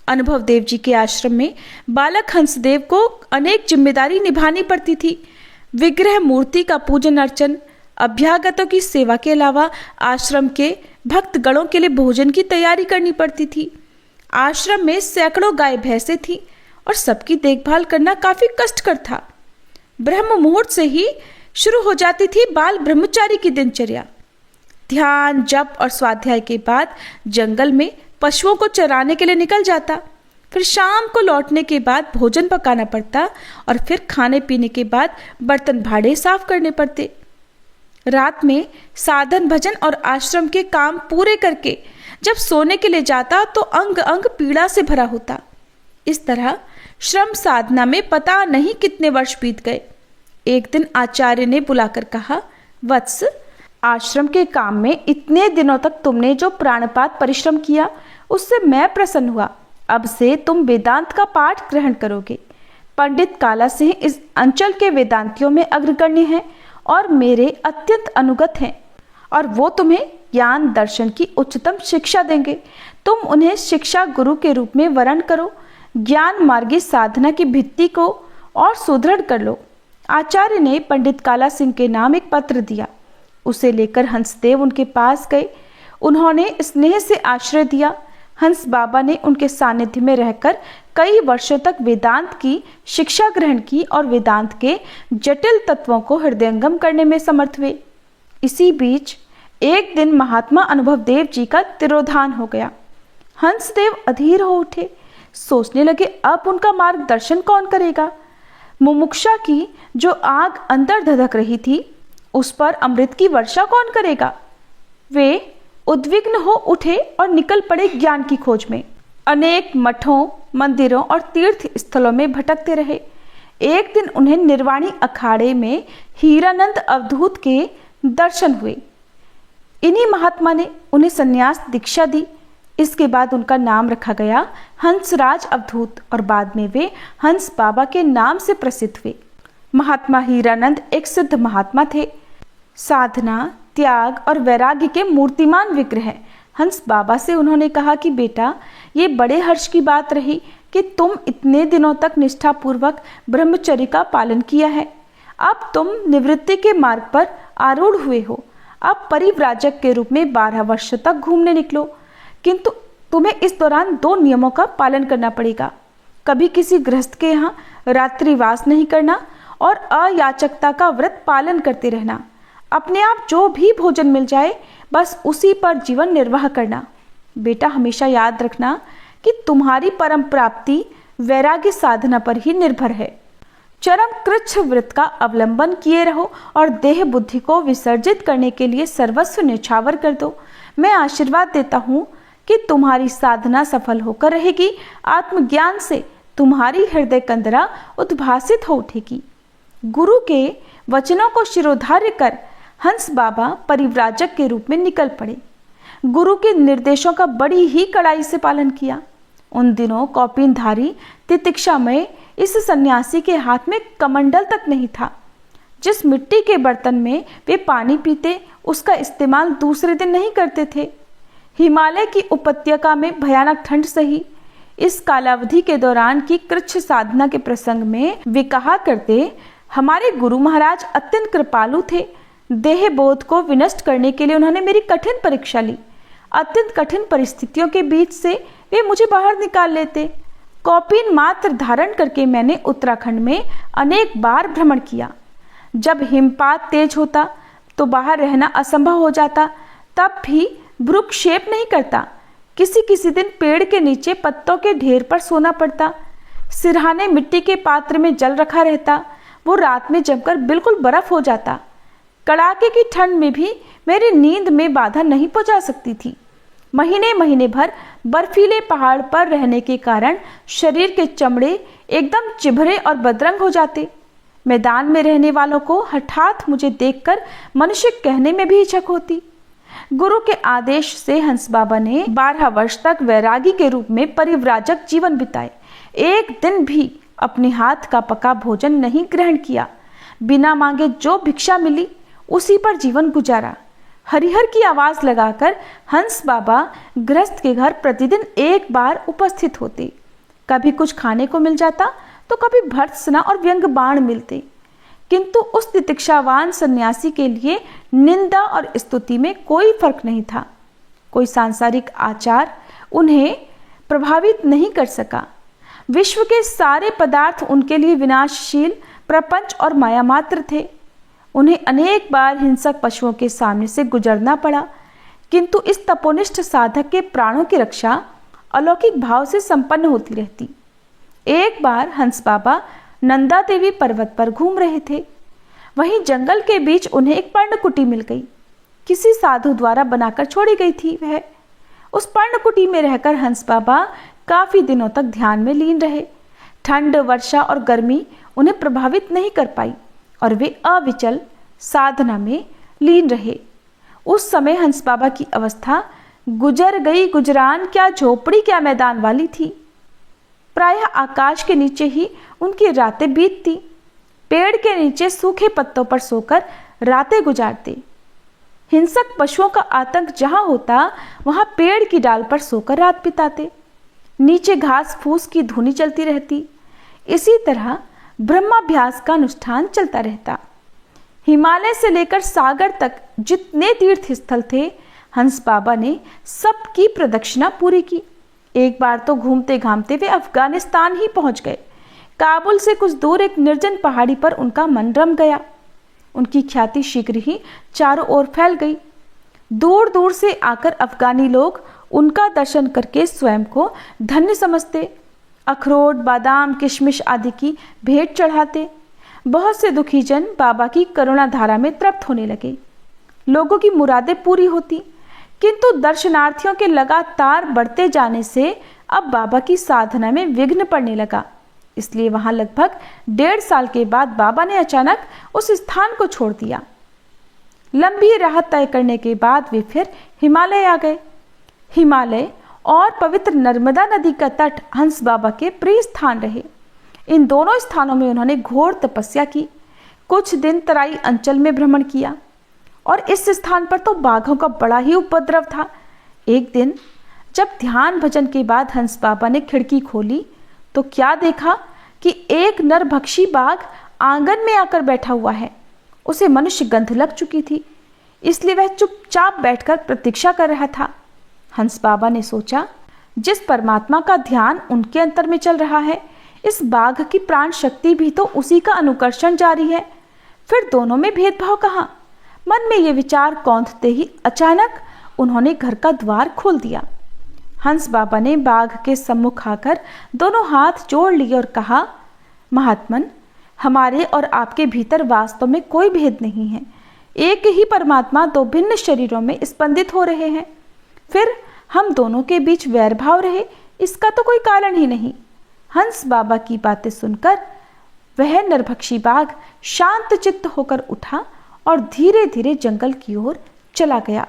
अनुभव देव जी के आश्रम में बालक हंसदेव को अनेक जिम्मेदारी निभानी पड़ती थी। विग्रह मूर्ति का पूजन अर्चन, अभ्यागतों की सेवा के अलावा आश्रम के भक्तगणों के लिए भोजन की तैयारी करनी पड़ती थी। आश्रम में सैकड़ों गाय भैंसें थीं और सबकी देखभाल करना काफी कष्टकर था। ब्रह्म मुहूर्त से ही शुरू हो जाती थी बाल ब्रह्मचारी की दिनचर्या। ध्यान, जप और स्वाध्याय के बाद जंगल में पशुओं को चराने के लिए निकल जाता। फिर शाम को लौटने के बाद भोजन पकाना पड़ता और फिर खाने पीने के बाद बर्तन भाड़े साफ करने पड़ते। रात में साधन भजन और आश्रम के काम पूरे करके जब सोने के लिए जाता तो अंग अंग पीड़ा से भरा होता। इस तरह श्रम साधना में पता नहीं कितने वर्ष बीत गए। एक दिन आचार्य ने बुलाकर कहा, वत्स, आश्रम के काम में इतने दिनों तक तुमने जो प्राणपात परिश्रम किया उससे मैं प्रसन्न हुआ। अब से तुम वेदांत का पाठ ग्रहण करोगे। पंडित काला सिंह इस अंचल के वेदांतियों में अग्रगण्य हैं और मेरे अत्यंत अनुगत हैं और वो तुम्हें ज्ञान दर्शन की उच्चतम शिक्षा देंगे। तुम उन्हें शिक्षा गुरु के रूप में वरण करो। ज्ञान मार्गी साधना की भित्ति को और सुदृढ़ कर लो। आचार्य ने पंडित काला सिंह के नाम एक पत्र दिया। उसे लेकर हंसदेव उनके पास गए। उन्होंने स्नेह से आश्रय दिया। हंस बाबा ने उनके सानिध्य में रहकर कई वर्षों तक वेदांत की शिक्षा ग्रहण की और वेदांत के जटिल तत्वों को हृदयंगम करने में समर्थ हुए। इसी बीच एक दिन महात्मा अनुभव देव जी का तिरोधान हो गया। हंसदेव अधीर हो उठे, सोचने लगे अब उनका मार्गदर्शन कौन करेगा। मुमुक्षा की जो आग अंदर धधक रही थी उस पर अमृत की वर्षा कौन करेगा। वे उद्विग्न हो उठे और निकल पड़े ज्ञान की खोज में। अनेक मठों, मंदिरों और तीर्थ स्थलों में भटकते रहे। एक दिन उन्हें निर्वाणी अखाड़े में हीरानंद अवधूत के दर्शन हुए। इन्हीं महात्मा ने उन्हें संन्यास दीक्षा दी। इसके बाद उनका नाम रखा गया हंसराज अवधूत और बाद में वे हंस बाबा के नाम से प्रसिद्ध हुए। महात्मा हीरानंद एक सिद्ध महात्मा थे। साधना, त्याग और वैराग्य के मूर्तिमान विग्रह हैं। हंस बाबा से उन्होंने कहा कि बेटा, ये बड़े हर्ष की बात रही कि तुम इतने दिनों तक निष्ठापूर्वक ब्रह्मचर्य का पालन किया है। अब तुम निवृत्ति के मार्ग पर आरूढ़ हुए हो। अब परिव्राजक के रूप में 12 वर्ष तक घूमने निकलो, किंतु तुम्हें इस दौरान 2 नियमों का पालन करना पड़ेगा। कभी किसी गृहस्थ के यहाँ रात्रिवास नहीं करना और अयाचकता का व्रत पालन करते रहना। अपने आप जो भी भोजन मिल जाए बस उसी पर जीवन निर्वाह करना। बेटा, हमेशा याद रखना कि तुम्हारी परम प्राप्ति वैराग्य साधना पर ही निर्भर है। चरम कृच्छ व्रत का अवलंबन किए रहो और देह बुद्धि को विसर्जित करने के लिए सर्वस्व न्यौछावर कर दो। मैं आशीर्वाद देता हूँ कि तुम्हारी साधना सफल होकर रहेगी। आत्मज्ञान से तुम्हारी हृदय कंदरा उद्भासित हो उठेगी। गुरु के वचनों को शिरोधार्य कर हंस बाबा परिव्राजक के रूप में निकल पड़े। गुरु के निर्देशों का बड़ी ही कड़ाई से पालन किया। उन दिनों कौपीनधारी तितिक्षामय इस सन्यासी के हाथ में कमंडल तक नहीं था। जिस मिट्टी के बर्तन में वे पानी पीते उसका इस्तेमाल दूसरे दिन नहीं करते थे। हिमालय की उपत्यका में भयानक ठंड सही। इस कालावधि के दौरान की कृच्छ साधना के प्रसंग में वे कहा करते, हमारे गुरु महाराज अत्यंत कृपालु थे। देह बोध को विनष्ट करने के लिए उन्होंने मेरी कठिन परीक्षा ली। अत्यंत कठिन परिस्थितियों के बीच से वे मुझे बाहर निकाल लेते। कौपीन मात्र धारण करके मैंने उत्तराखंड में अनेक बार भ्रमण किया। जब हिमपात तेज होता तो बाहर रहना असंभव हो जाता, तब भी भ्रूक्षेप नहीं करता। किसी किसी दिन पेड़ के नीचे पत्तों के ढेर पर सोना पड़ता। सिरहाने मिट्टी के पात्र में जल रखा रहता, वो रात में जमकर बिल्कुल बर्फ हो जाता। कड़ाके की ठंड में भी मेरी नींद में बाधा नहीं पहुंचा सकती थी। महीने महीने भर बर्फीले पहाड़ पर रहने के कारण शरीर के चमड़े एकदम चिभरे और बदरंग हो जाते। मैदान में रहने वालों को हठात मुझे देखकर मनुष्य कहने में भी हिचक होती। गुरु के आदेश से हंस बाबा ने 12 वर्ष तक वैरागी के रूप में परिव्राजक जीवन बिताए। एक दिन भी अपने हाथ का पका भोजन नहीं ग्रहण किया। बिना मांगे जो भिक्षा मिली उसी पर जीवन गुजारा। हरिहर की आवाज लगाकर हंस बाबा गृहस्थ के घर प्रतिदिन एक बार उपस्थित होते। कभी कुछ खाने को मिल जाता तो कभी भर्त्सना और व्यंग बाण मिलते, किंतु उस तितिक्षावान सन्यासी के लिए निंदा और स्तुति में कोई फर्क नहीं था। कोई सांसारिक आचार उन्हें प्रभावित नहीं कर सका। विश्व के सारे पदार्थ उनके लिए विनाशशील प्रपंच और माया मात्र थे। उन्हें अनेक बार हिंसक पशुओं के सामने से गुजरना पड़ा, किंतु इस तपोनिष्ठ साधक के प्राणों की रक्षा अलौकिक भाव से संपन्न होती रहती। एक बार हंस बाबा नंदा देवी पर्वत पर घूम रहे थे। वहीं जंगल के बीच उन्हें एक पर्णकुटी मिल गई। किसी साधु द्वारा बनाकर छोड़ी गई थी वह। उस पर्णकुटी में रहकर हंस बाबा काफी दिनों तक ध्यान में लीन रहे। ठंड, वर्षा और गर्मी उन्हें प्रभावित नहीं कर पाई और वे अविचल साधना में लीन रहे। उस समय हंस बाबा की अवस्था गुजर गई गुजरान क्या झोपड़ी क्या मैदान वाली थी। प्रायः आकाश के नीचे ही उनकी रातें बीतती। पेड़ के नीचे सूखे पत्तों पर सोकर रातें गुजारते। हिंसक पशुओं का आतंक जहां होता वहां पेड़ की डाल पर सोकर रात बिताते। नीचे घास फूस की धुनी चलती रहती। इसी तरह ब्रह्माभ्यास का अनुष्ठान चलता रहता। हिमालय से लेकर सागर तक जितने तीर्थ स्थल थे, हंस बाबा ने सबकी प्रदक्षिणा पूरी की। एक बार तो घूमते घामते वे अफगानिस्तान ही पहुंच गए। काबुल से कुछ दूर एक निर्जन पहाड़ी पर उनका मन रम गया। उनकी ख्याति शीघ्र ही चारों ओर फैल गई। दूर दूर से आकर अफगानी लोग उनका दर्शन करके स्वयं को धन्य समझते। अखरोट, बादाम, किशमिश आदि की भेंट चढ़ाते। बहुत से दुखी जन बाबा की करुणा धारा में तृप्त होने लगे। लोगों की मुरादें पूरी होती, किंतु दर्शनार्थियों के लगातार बढ़ते जाने से अब बाबा की साधना में विघ्न पड़ने लगा। इसलिए वहां लगभग 1.5 साल के बाद बाबा ने अचानक उस स्थान को छोड़ दिया। लंबी राह तय करने के बाद वे फिर हिमालय आ गए। हिमालय और पवित्र नर्मदा नदी का तट हंस बाबा के प्रिय स्थान रहे। इन दोनों स्थानों में उन्होंने घोर तपस्या की। कुछ दिन तराई अंचल में भ्रमण किया और इस स्थान पर तो बाघों का बड़ा ही उपद्रव था। एक दिन जब ध्यान भजन के बाद हंस बाबा ने खिड़की खोली तो क्या देखा कि एक नरभक्षी बाघ आंगन में आकर बैठा हुआ है। उसे मनुष्य गंध लग चुकी थी, इसलिए वह चुपचाप बैठकर प्रतीक्षा कर रहा था। हंस बाबा ने सोचा, जिस परमात्मा का ध्यान उनके अंतर में चल रहा है, इस बाघ की प्राण शक्ति भी तो उसी का अनुकर्षण जारी है। फिर दोनों में भेदभाव कहाँ? मन में ये विचार कौंधते ही अचानक उन्होंने घर का द्वार खोल दिया। हंस बाबा ने बाघ के सम्मुख आकर दोनों हाथ जोड़ लिए और कहा, महात्मन, हमारे और आपके भीतर वास्तव में कोई भेद नहीं है। एक ही परमात्मा दो भिन्न शरीरों में स्पंदित हो रहे हैं। फिर हम दोनों के बीच वैर भाव रहे, इसका तो कोई कारण ही नहीं। हंस बाबा की बातें सुनकर वह नरभक्षी बाघ शांत चित्त होकर उठा और धीरे धीरे जंगल की ओर चला गया।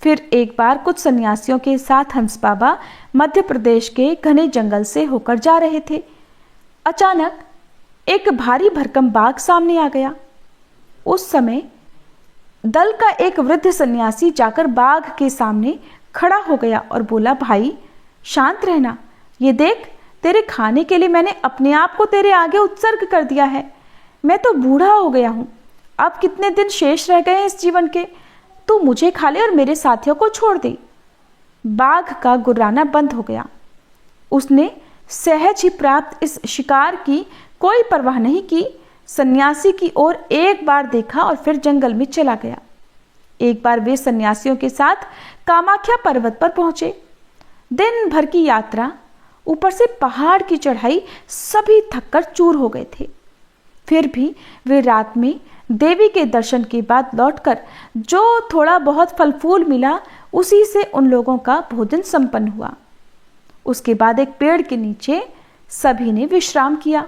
फिर एक बार कुछ सन्यासियों के साथ हंस बाबा मध्य प्रदेश के घने जंगल से होकर जा रहे थे। अचानक एक भारी भरकम बाघ सामने आ गया। उस समय दल का एक वृद्ध सन्यासी जाकर बाघ के सामने खड़ा हो गया और बोला, भाई शांत रहना, ये देख तेरे खाने के लिए मैंने अपने आप को तेरे आगे उत्सर्ग कर दिया है। मैं तो बूढ़ा हो गया हूँ, अब कितने दिन शेष रह गए हैं इस जीवन के, तू मुझे खा ले और मेरे साथियों को छोड़ दे। बाघ का गुर्राना बंद हो गया। उसने सहज ही प्राप्त इस शिकार की कोई परवाह नहीं की, सन्यासी की ओर एक बार देखा और फिर जंगल में चला गया। एक बार वे सन्यासियों के साथ कामाख्या पर्वत पर पहुंचे। दिन भर की यात्रा, ऊपर से पहाड़ की चढ़ाई, सभी थककर चूर हो गए थे। फिर भी वे रात में देवी के दर्शन के बाद लौटकर जो थोड़ा बहुत फल फूल मिला उसी से उन लोगों का भोजन संपन्न हुआ। उसके बाद एक पेड़ के नीचे सभी ने विश्राम किया।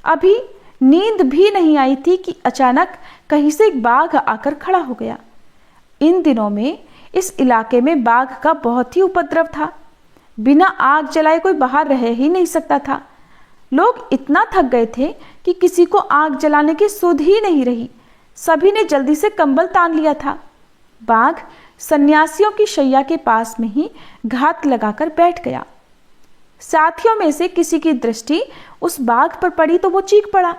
अभी नींद भी नहीं आई थी कि अचानक कहीं से एक बाघ आकर खड़ा हो गया। इन दिनों में इस इलाके में बाघ का बहुत ही उपद्रव था। बिना आग जलाए कोई बाहर रह ही नहीं सकता था। लोग इतना थक गए थे कि किसी को आग जलाने की सुध ही नहीं रही। सभी ने जल्दी से कंबल तान लिया था। बाघ सन्यासियों की शैया के पास में ही घात लगाकर बैठ गया। साथियों में से किसी की दृष्टि उस बाघ पर पड़ी तो वो चीख पड़ा,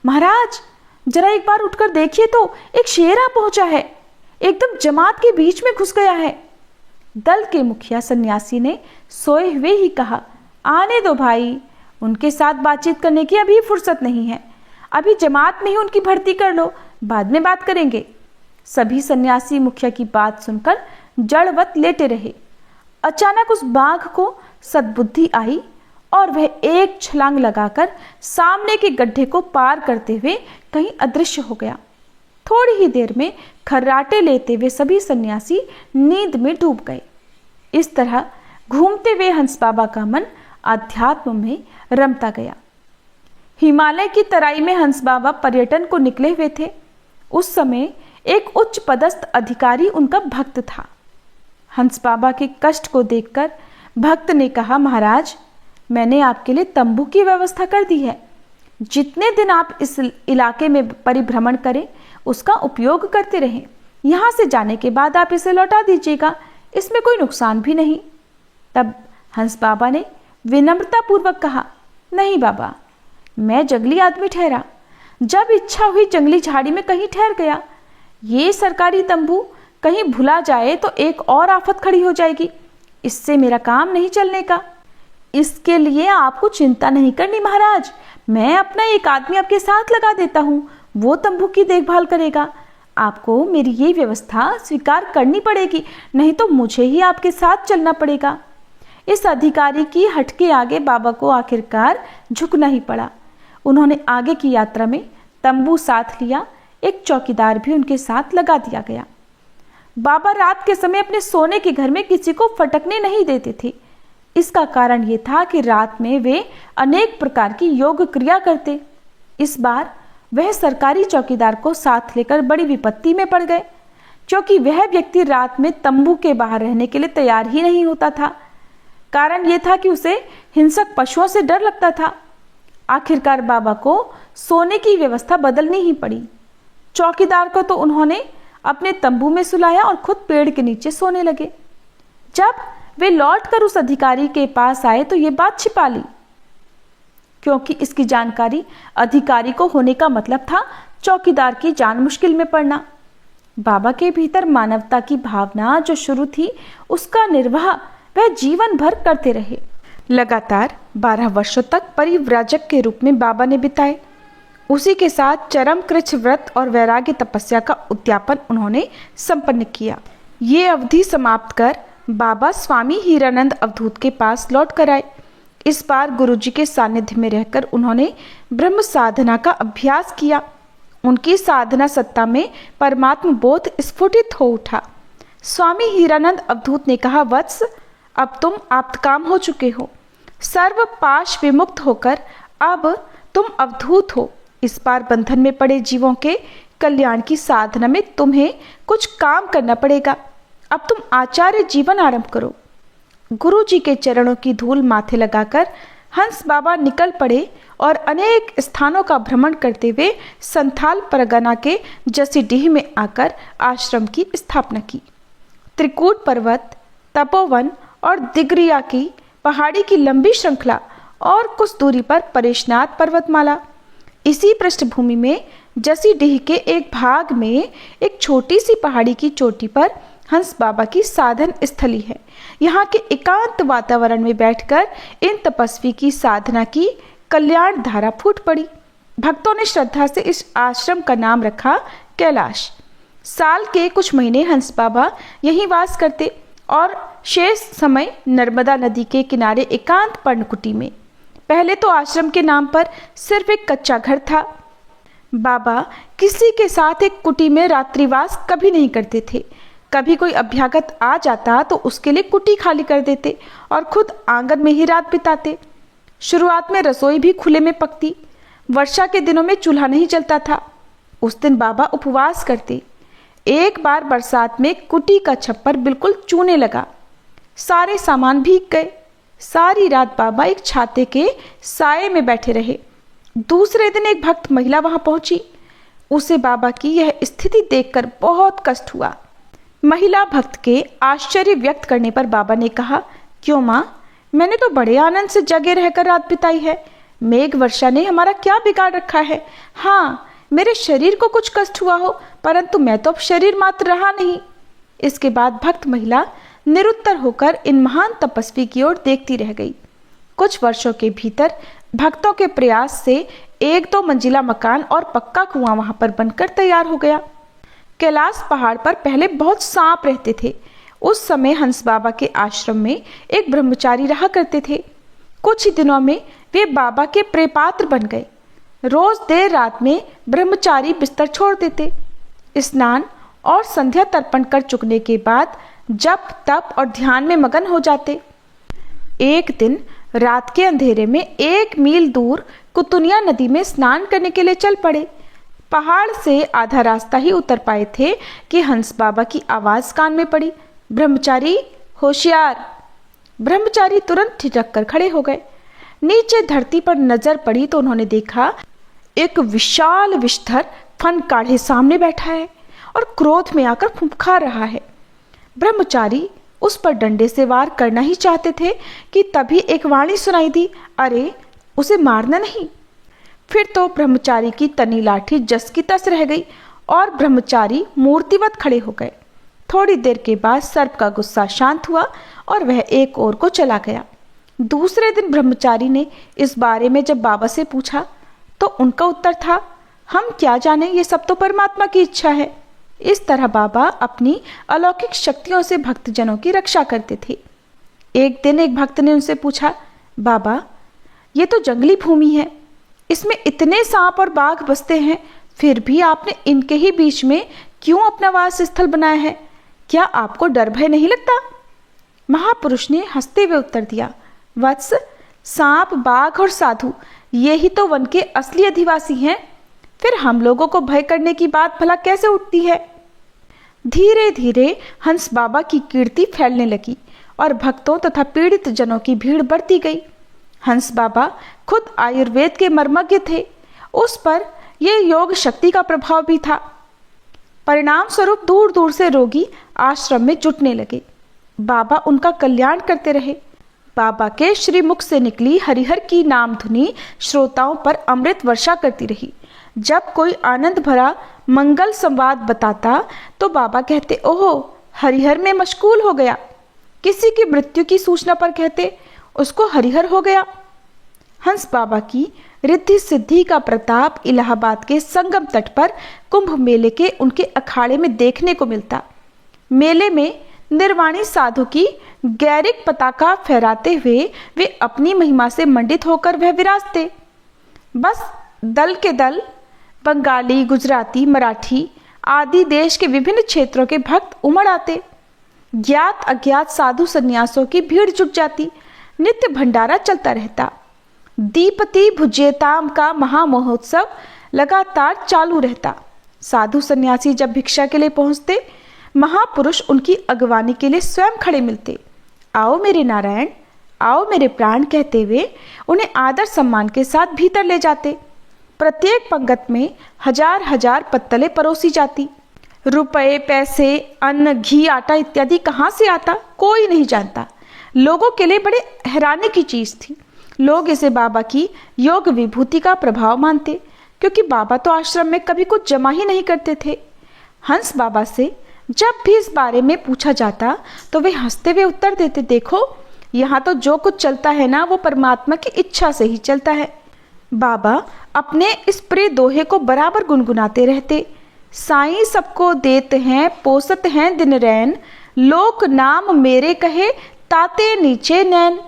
महाराज जरा एक बार उठकर देखिए तो, एक शेर आ पहुंचा है, एकदम जमात के बीच में घुस गया है। दल के मुखिया सन्यासी ने सोए हुए ही कहा, आने दो भाई, उनके साथ बातचीत करने की अभी फुर्सत नहीं है, अभी जमात में ही उनकी भर्ती कर लो, बाद में बात करेंगे। सभी सन्यासी मुखिया की बात सुनकर जड़वत लेटे रहे। अचानक उस बाघ को सद्बुद्धि आई और वह एक छलांग लगाकर सामने के गड्ढे को पार करते हुए कहीं अदृश्य हो गया। थोड़ी ही देर में खर्राटे लेते हुए सभी सन्यासी नींद में डूब गए। इस तरह घूमते हुए हंस बाबा का मन अध्यात्म में रमता गया। हिमालय की तराई में हंस बाबा पर्यटन को निकले हुए थे। उस समय एक उच्च पदस्थ अधिकारी उनका भक्त था। हंस बाबा के कष्ट को देखकर भक्त ने कहा, महाराज मैंने आपके लिए तंबू की व्यवस्था कर दी है। जितने दिन आप इस इलाके में परिभ्रमण करें उसका उपयोग करते रहें। यहाँ से जाने के बाद आप इसे लौटा दीजिएगा, इसमें कोई नुकसान भी नहीं। तब हंस बाबा ने विनम्रतापूर्वक कहा, नहीं बाबा, मैं जंगली आदमी ठहरा, जब इच्छा हुई जंगली झाड़ी में कहीं ठहर गया। ये सरकारी तंबू कहीं भुला जाए तो एक और आफत खड़ी हो जाएगी, इससे मेरा काम नहीं चलने का। इसके लिए आपको चिंता नहीं करनी महाराज, मैं अपना एक आदमी आपके साथ लगा देता हूँ, वो तंबू की देखभाल करेगा। आपको मेरी ये व्यवस्था स्वीकार करनी पड़ेगी, नहीं तो मुझे ही आपके साथ चलना पड़ेगा। इस अधिकारी की हट के आगे बाबा को आखिरकार झुकना ही पड़ा। उन्होंने आगे की यात्रा में तंबू साथ लिया, एक चौकीदार भी उनके साथ लगा दिया गया। बाबा रात के समय अपने सोने के घर में किसी को फटकने नहीं देते थे। इसका कारण ये था कि रात में वे अनेक प्रकार की योग क्रिया करते। इस बार वह सरकारी चौकीदार को साथ लेकर बड़ी विपत्ति में पड़ गए, क्योंकि वह व्यक्ति रात में तंबू के बाहर रहने के लिए तैयार ही नहीं होता था। कारण यह था कि उसे हिंसक पशुओं से डर लगता था। आखिरकार बाबा को सोने की व्यवस्था बदलनी ही पड़ी। चौकीदार को तो उन्होंने अपने तंबू में सुलाया और खुद पेड़ के नीचे सोने लगे। जब वे लौटकर उस अधिकारी के पास आए तो ये बात छिपा ली, क्योंकि इसकी जानकारी अधिकारी को होने का मतलब था चौकीदार की जान मुश्किल में पड़ना। बाबा के भीतर मानवता की भावना जो शुरू थी, उसका निर्वाह वह जीवन भर करते रहे। लगातार 12 वर्षों तक परिव्राजक के रूप में बाबा ने बिताए। उसी के साथ चरम कृच्छ व्रत और वैराग्य तपस्या का उद्यापन उन्होंने संपन्न किया। ये अवधि समाप्त कर बाबा स्वामी हीरानंद अवधूत के पास लौट कर आए। इस बार गुरुजी के सानिध्य में रहकर उन्होंने ब्रह्म साधना का अभ्यास किया। उनकी साधना सत्ता में परमात्म बोध स्फुटित हो उठा। स्वामी हीरानंद अवधूत ने कहा, वत्स, अब तुम आप्तकाम हो चुके हो, सर्व पाश विमुक्त होकर अब तुम अवधूत हो। इस बार बंधन में पड़े जीवों के कल्याण की साधना में तुम्हें कुछ काम करना पड़ेगा। अब तुम आचार्य जीवन आरंभ करो। गुरु जी के चरणों की धूल माथे लगाकर हंस बाबा निकल पड़े और अनेक स्थानों का भ्रमण करते हुए संथाल परगना के जसीडीह में आकर आश्रम की स्थापना की। त्रिकूट पर्वत, तपोवन और दिग्रिया की पहाड़ी की लंबी श्रृंखला और कुछ दूरी पर परेशनाथ पर्वतमाला। इसी पृष्ठभूमि में जसीडीह के एक भाग में एक छोटी सी पहाड़ी की चोटी पर हंस बाबा की साधन स्थली है। यहाँ के एकांत वातावरण में बैठकर इन तपस्वी की साधना की कल्याण धारा फूट पड़ी। भक्तों ने श्रद्धा से इस आश्रम का नाम रखा कैलाश। साल के कुछ महीने हंस बाबा यहीं वास करते और शेष समय नर्मदा नदी के किनारे एकांत पर्णकुटी में। पहले तो आश्रम के नाम पर सिर्फ एक कच्चा घर था। बाबा किसी के साथ एक कुटी में रात्रिवास कभी नहीं करते थे। कभी कोई अभ्यागत आ जाता तो उसके लिए कुटी खाली कर देते और खुद आंगन में ही रात बिताते। शुरुआत में रसोई भी खुले में पकती। वर्षा के दिनों में चूल्हा नहीं जलता था। उस दिन बाबा उपवास करते। एक बार बरसात में कुटी का छप्पर बिल्कुल चूने लगा। सारे सामान भीग गए। सारी रात बाबा एक छाते के साये में बैठे रहे। दूसरे दिन एक भक्त महिला वहां पहुंची। उसे बाबा की यह स्थिति देखकर बहुत कष्ट हुआ। महिला भक्त के आश्चर्य व्यक्त करने पर बाबा ने कहा, क्यों माँ, मैंने तो बड़े आनंद से जगे रहकर रात बिताई है। मेघ वर्षा ने हमारा क्या बिगाड़ रखा है। हाँ, मेरे शरीर को कुछ कष्ट हुआ हो, परंतु मैं तो अब शरीर मात्र रहा नहीं। इसके बाद भक्त महिला निरुत्तर होकर इन महान तपस्वी की ओर देखती रह गई। कुछ वर्षों के भीतर भक्तों के प्रयास से एक दो मंजिला मकान और पक्का कुआं वहां पर बनकर तैयार हो गया। कैलाश पहाड़ पर पहले बहुत सांप रहते थे। उस समय हंस बाबा के आश्रम में एक ब्रह्मचारी रहा करते थे। कुछ ही दिनों में वे बाबा के प्रेपात्र बन गए। रोज देर रात में ब्रह्मचारी बिस्तर छोड़ देते। स्नान और संध्या तर्पण कर चुकने के बाद जप तप और ध्यान में मगन हो जाते। एक दिन रात के अंधेरे में 1 मील दूर कुतुनिया नदी में स्नान करने के लिए चल पड़े। पहाड़ से आधा रास्ता ही उतर पाए थे कि हंस बाबा की आवाज कान में पड़ी, ब्रह्मचारी होशियार। ब्रह्मचारी तुरंत ठिठक कर खड़े हो गए। नीचे धरती पर नजर पड़ी तो उन्होंने देखा एक विशाल विषधर फन काढ़े सामने बैठा है और क्रोध में आकर फुफकार रहा है। ब्रह्मचारी उस पर डंडे से वार करना ही चाहते थे कि तभी एक वाणी सुनाई दी, अरे उसे मारना नहीं। फिर तो ब्रह्मचारी की तनी लाठी जस की तस रह गई और ब्रह्मचारी मूर्तिवत खड़े हो गए। थोड़ी देर के बाद सर्प का गुस्सा शांत हुआ और वह एक ओर को चला गया। दूसरे दिन ब्रह्मचारी ने इस बारे में जब बाबा से पूछा तो उनका उत्तर था, हम क्या जाने, ये सब तो परमात्मा की इच्छा है। इस तरह बाबा अपनी अलौकिक शक्तियों से भक्तजनों की रक्षा करते थे। एक दिन एक भक्त ने उनसे पूछा, बाबा ये तो जंगली भूमि है, इसमें इतने सांप और बाघ बसते हैं, फिर भी आपने इनके ही बीच में क्यों अपना वास स्थल बनाया है? क्या आपको डर भय नहीं लगता? महापुरुष ने हंसते हुए उत्तर दिया, वत्स, सांप बाघ और साधु ये ही तो वन के असली अधिवासी हैं। फिर हम लोगों को भय करने की बात भला कैसे उठती है? धीरे धीरे हंस बाबा की कीर्ति फैलने लगी और भक्तों तथा पीड़ित जनों की भीड़ बढ़ती गई। हंस बाबा खुद आयुर्वेद के मर्मज्ञ थे। उस पर यह योग शक्ति का प्रभाव भी था। परिणाम स्वरूप दूर दूर से रोगी आश्रम में जुटने लगे। बाबा उनका कल्याण करते रहे। बाबा के श्रीमुख से निकली हरिहर की नाम धुनी श्रोताओं पर अमृत वर्षा करती रही। जब कोई आनंद भरा मंगल संवाद बताता तो बाबा कहते, ओहो हरिहर में मशगूल हो गया। किसी की मृत्यु की सूचना पर कहते, उसको हरिहर हो गया। हंस बाबा की रिद्धि सिद्धि का प्रताप इलाहाबाद के संगम तट पर कुंभ मेले के उनके अखाड़े में देखने को मिलता। मेले में निर्वाणी साधु की गैरिक पताका फहराते हुए वे अपनी महिमा से मंडित होकर वह विराजते। बस दल के दल बंगाली, गुजराती, मराठी आदि देश के विभिन्न क्षेत्रों के भक्त उमड़ आते। ज्ञात अज्ञात साधु संन्यासों की भीड़ जुट जाती। नित्य भंडारा चलता रहता। दीपति भुज्यताम का महामहोत्सव लगातार चालू रहता। साधु सन्यासी जब भिक्षा के लिए पहुंचते, महापुरुष उनकी अगवानी के लिए स्वयं खड़े मिलते। आओ मेरे नारायण, आओ मेरे प्राण कहते हुए उन्हें आदर सम्मान के साथ भीतर ले जाते। प्रत्येक पंगत में हजार हजार पत्तलें परोसी जाती। रुपए, पैसे, अन्न, घी, आटा इत्यादि कहाँ से आता कोई नहीं जानता। लोगों के लिए बड़े हैरानी की चीज थी। लोग इसे बाबा की योग विभूति का प्रभाव मानते, क्योंकि बाबा तो आश्रम में कभी कुछ जमा ही नहीं करते थे। हंस बाबा से जब भी इस बारे में पूछा जाता तो वे हंसते हुए उत्तर देते, देखो यहाँ तो जो कुछ चलता है ना वो परमात्मा की इच्छा से ही चलता है। बाबा अपने इस प्रिय दोहे को बराबर गुनगुनाते रहते, साईं सबको देते हैं पोसत हैं दिन रैन, लोक नाम मेरे कहे ताते नीचे नैन।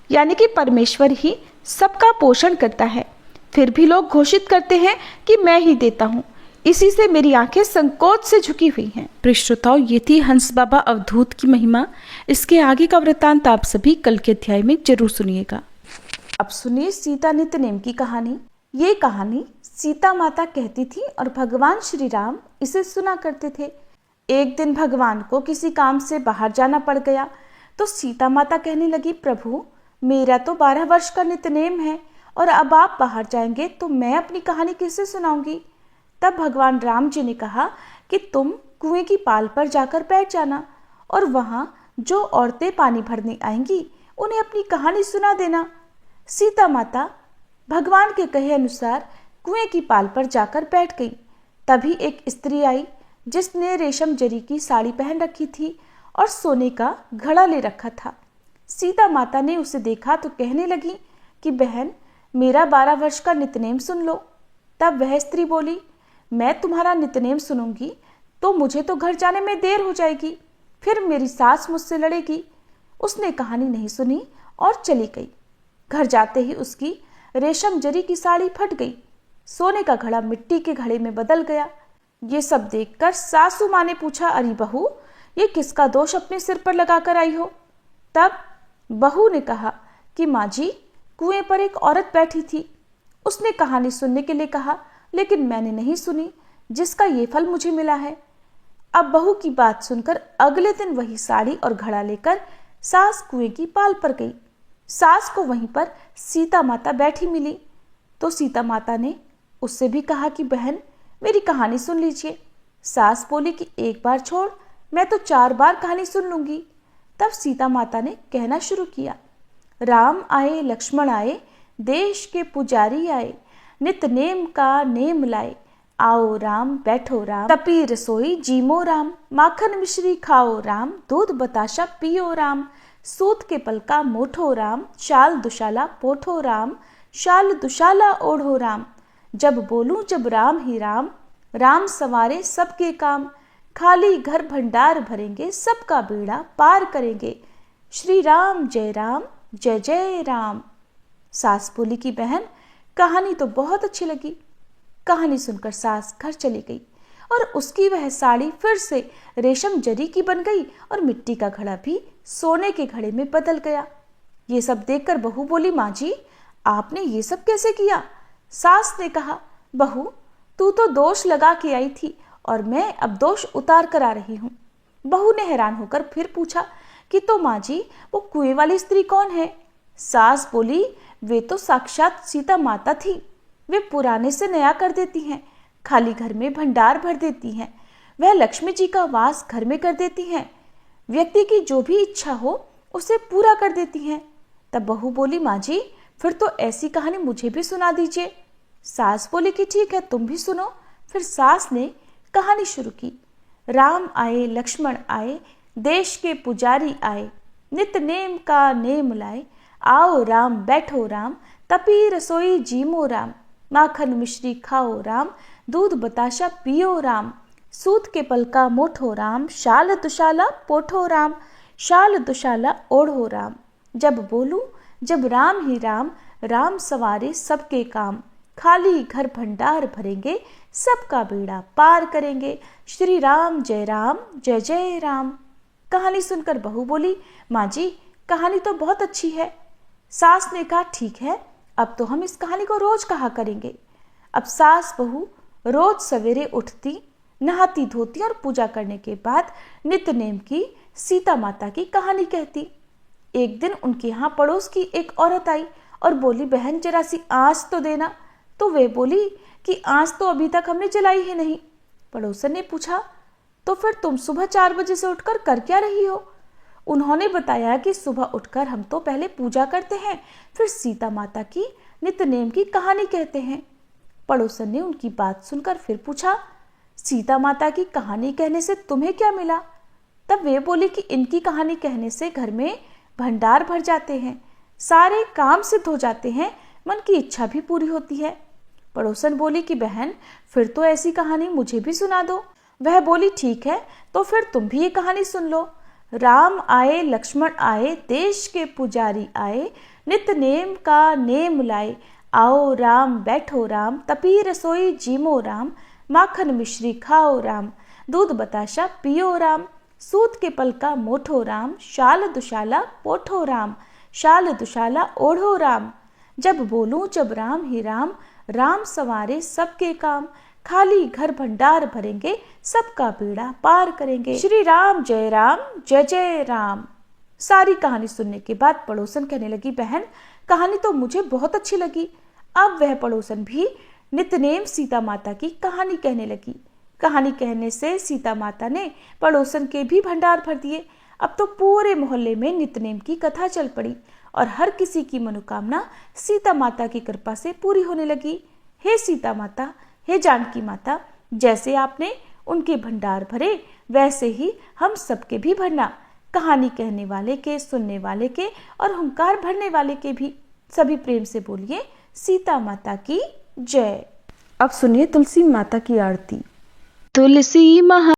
यानी कि परमेश्वर ही सबका पोषण करता है, फिर भी लोग घोषित करते हैं कि मैं ही देता हूँ, इसी से मेरी आंखें संकोच से झुकी हुई हैं। प्रिय श्रोताओ, ये थी हंस बाबा अवधूत की महिमा। इसके आगे का वृत्तांत आप सभी कल के अध्याय में जरूर सुनिएगा। अब सुनिए सीता नित्यनेम की कहानी। ये कहानी सीता माता कहती थी और भगवान श्री राम इसे सुना करते थे। एक दिन भगवान को किसी काम से बाहर जाना पड़ गया तो सीता माता कहने लगी, प्रभु मेरा तो 12 वर्ष का नित्यनेम है और अब आप बाहर जाएंगे तो मैं अपनी कहानी किससे सुनाऊंगी। तब भगवान राम जी ने कहा कि तुम कुएं की पाल पर जाकर बैठ जाना और वहां जो औरतें पानी भरने आएंगी उन्हें अपनी कहानी सुना देना। सीता माता भगवान के कहे अनुसार कुएं की पाल पर जाकर बैठ गई। तभी एक स्त्री आई जिसने रेशम जरी की साड़ी पहन रखी थी और सोने का घड़ा ले रखा था। सीता माता ने उसे देखा तो कहने लगी कि बहन मेरा 12 वर्ष का नित्यनेम सुन लो। तब वह स्त्री बोली, मैं तुम्हारा नित्यनेम सुनूंगी तो मुझे तो घर जाने में देर हो जाएगी, फिर मेरी सास मुझसे लड़ेगी। उसने कहानी नहीं सुनी और चली गई। घर जाते ही उसकी रेशम जरी की साड़ी फट गई, सोने का घड़ा मिट्टी के घड़े में बदल गया। ये सब देखकर सासू माँ ने पूछा, अरे बहू ये किसका दोष अपने सिर पर लगाकर आई हो। तब बहू ने कहा कि माँ जी कुएं पर एक औरत बैठी थी, उसने कहानी सुनने के लिए कहा लेकिन मैंने नहीं सुनी, जिसका ये फल मुझे मिला है। अब बहू की बात सुनकर अगले दिन वही साड़ी और घड़ा लेकर सास कुएं की पाल पर गई। सास को वहीं पर सीता माता बैठी मिली तो सीता माता ने उससे भी कहा कि बहन मेरी कहानी सुन लीजिए। सास बोली कि एक बार छोड़, मैं तो 4 बार कहानी सुन लूंगी। तब सीता माता ने कहना शुरू किया, राम आए लक्ष्मण आए, देश के पुजारी आए, नित नेम का नेम लाए, आओ राम बैठो राम, तपी रसोई जीमो राम, माखन मिश्री खाओ राम, दूध बताशा पियो राम, सूत के पलका मोठो राम, शाल दुशाला पोठो राम, शाल दुशाला ओढ़ो राम, जब बोलूं जब राम ही राम, राम सवारे सबके काम, खाली घर भंडार भरेंगे, सबका बेड़ा पार करेंगे, श्री राम जय जय जय राम। सास बोली कि बहन कहानी तो बहुत अच्छी लगी। कहानी सुनकर सास घर चली गई और उसकी वह साड़ी फिर से रेशम जरी की बन गई और मिट्टी का घड़ा भी सोने के घड़े में बदल गया। ये सब देखकर बहू बोली, माँ जी आपने ये सब कैसे किया। सास ने कहा, बहू तू तो दोष लगा के आई थी और मैं अब दोष उतार कर आ रही हूँ। बहू ने हैरान होकर फिर पूछा कि तो माँ जी वो कुएं वाली स्त्री कौन है। सास बोली, वे तो साक्षात सीता माता थी, वे पुराने से नया कर देती हैं, खाली घर में भंडार भर देती हैं, वह लक्ष्मी जी का वास घर में कर देती हैं, व्यक्ति की जो भी इच्छा हो उसे पूरा कर देती हैं। तब बहू बोली, माँ जी फिर तो ऐसी कहानी मुझे भी सुना दीजिए। सास बोली कि ठीक है तुम भी सुनो। फिर सास ने कहानी शुरू की, राम आए लक्ष्मण आए, देश के पुजारी आए, नित नेम का नेम लाए, आओ राम बैठो राम, तपी रसोई जीमो राम, माखन मिश्री खाओ राम, दूध बताशा पियो राम, सूत के पलका मोठो राम, शाल दुशाला पोठो राम, शाल दुशाला ओढ़ो राम, जब बोलूं जब राम ही राम, राम सवारे सबके काम, खाली घर भंडार भरेंगे, सबका बेड़ा पार करेंगे, श्री राम जय जय राम। कहानी सुनकर बहू बोली, माँ जी कहानी तो बहुत अच्छी है। सास ने कहा, ठीक है अब तो हम इस कहानी को रोज कहा करेंगे। अब सास बहू रोज सवेरे उठती, नहाती धोती और पूजा करने के बाद नित्य नेम की सीता माता की कहानी कहती। एक दिन उनके यहाँ पड़ोस की एक औरत आई और बोली, बहन जरा सी आंच तो देना। तो वे बोली कि आंच तो अभी तक हमने जलाई ही नहीं। पड़ोसन ने पूछा, तो फिर तुम सुबह 4 बजे से उठकर कर क्या रही हो? उन्होंने बताया कि सुबह उठकर हम तो पहले पूजा करते हैं, फिर सीता माता की नित्यनेम की कहानी कहते हैं। पड़ोसन ने उनकी बात सुनकर फिर पूछा, सीता माता की कहानी कहने से तुम्हें क्या मिला? तब वे बोली कि इनकी कहानी कहने से घर में भंडार भर जाते हैं, सारे काम सिद्ध हो जाते हैं, मन की इच्छा भी पूरी होती है। पड़ोसन बोली कि बहन, फिर तो ऐसी कहानी मुझे भी सुना दो। वह बोली, ठीक है, तो फिर तुम भी ये कहानी सुन लो। राम आए, लक्ष्मण आए, देश के पुजारी आए, नित नेम का नेम लाए। आओ राम, बैठो राम, तपी रसोई जीमो राम, माखन मिश्री खाओ राम, दूध बताशा पियो राम, सूत के पलका मोठो राम, शाल दुशाला पोठो राम, शाल दुशाला ओढ़ो राम। जब बोलूं जब राम ही राम, राम संवारे सबके काम, खाली घर भंडार भरेंगे, सबका बेड़ा पार करेंगे। श्री राम जय राम। सारी कहानी सुनने के बाद पड़ोसन कहने लगी, बहन कहानी तो मुझे बहुत अच्छी लगी। अब वह पड़ोसन भी नित्यनेम सीता माता की कहानी कहने लगी। कहानी कहने से सीता माता ने पड़ोसन के भी भंडार भर दिए। अब तो पूरे मोहल्ले में नित्यनेम की कथा चल पड़ी और हर किसी की मनोकामना सीता माता की कृपा से पूरी होने लगी। हे सीता माता, हे जानकी माता, जैसे आपने उनके भंडार भरे, वैसे ही हम सबके भी भरना। कहानी कहने वाले के, सुनने वाले के और हुंकार भरने वाले के भी। सभी प्रेम से बोलिए, सीता माता की जय। अब सुनिए तुलसी माता की आरती। तुलसी महा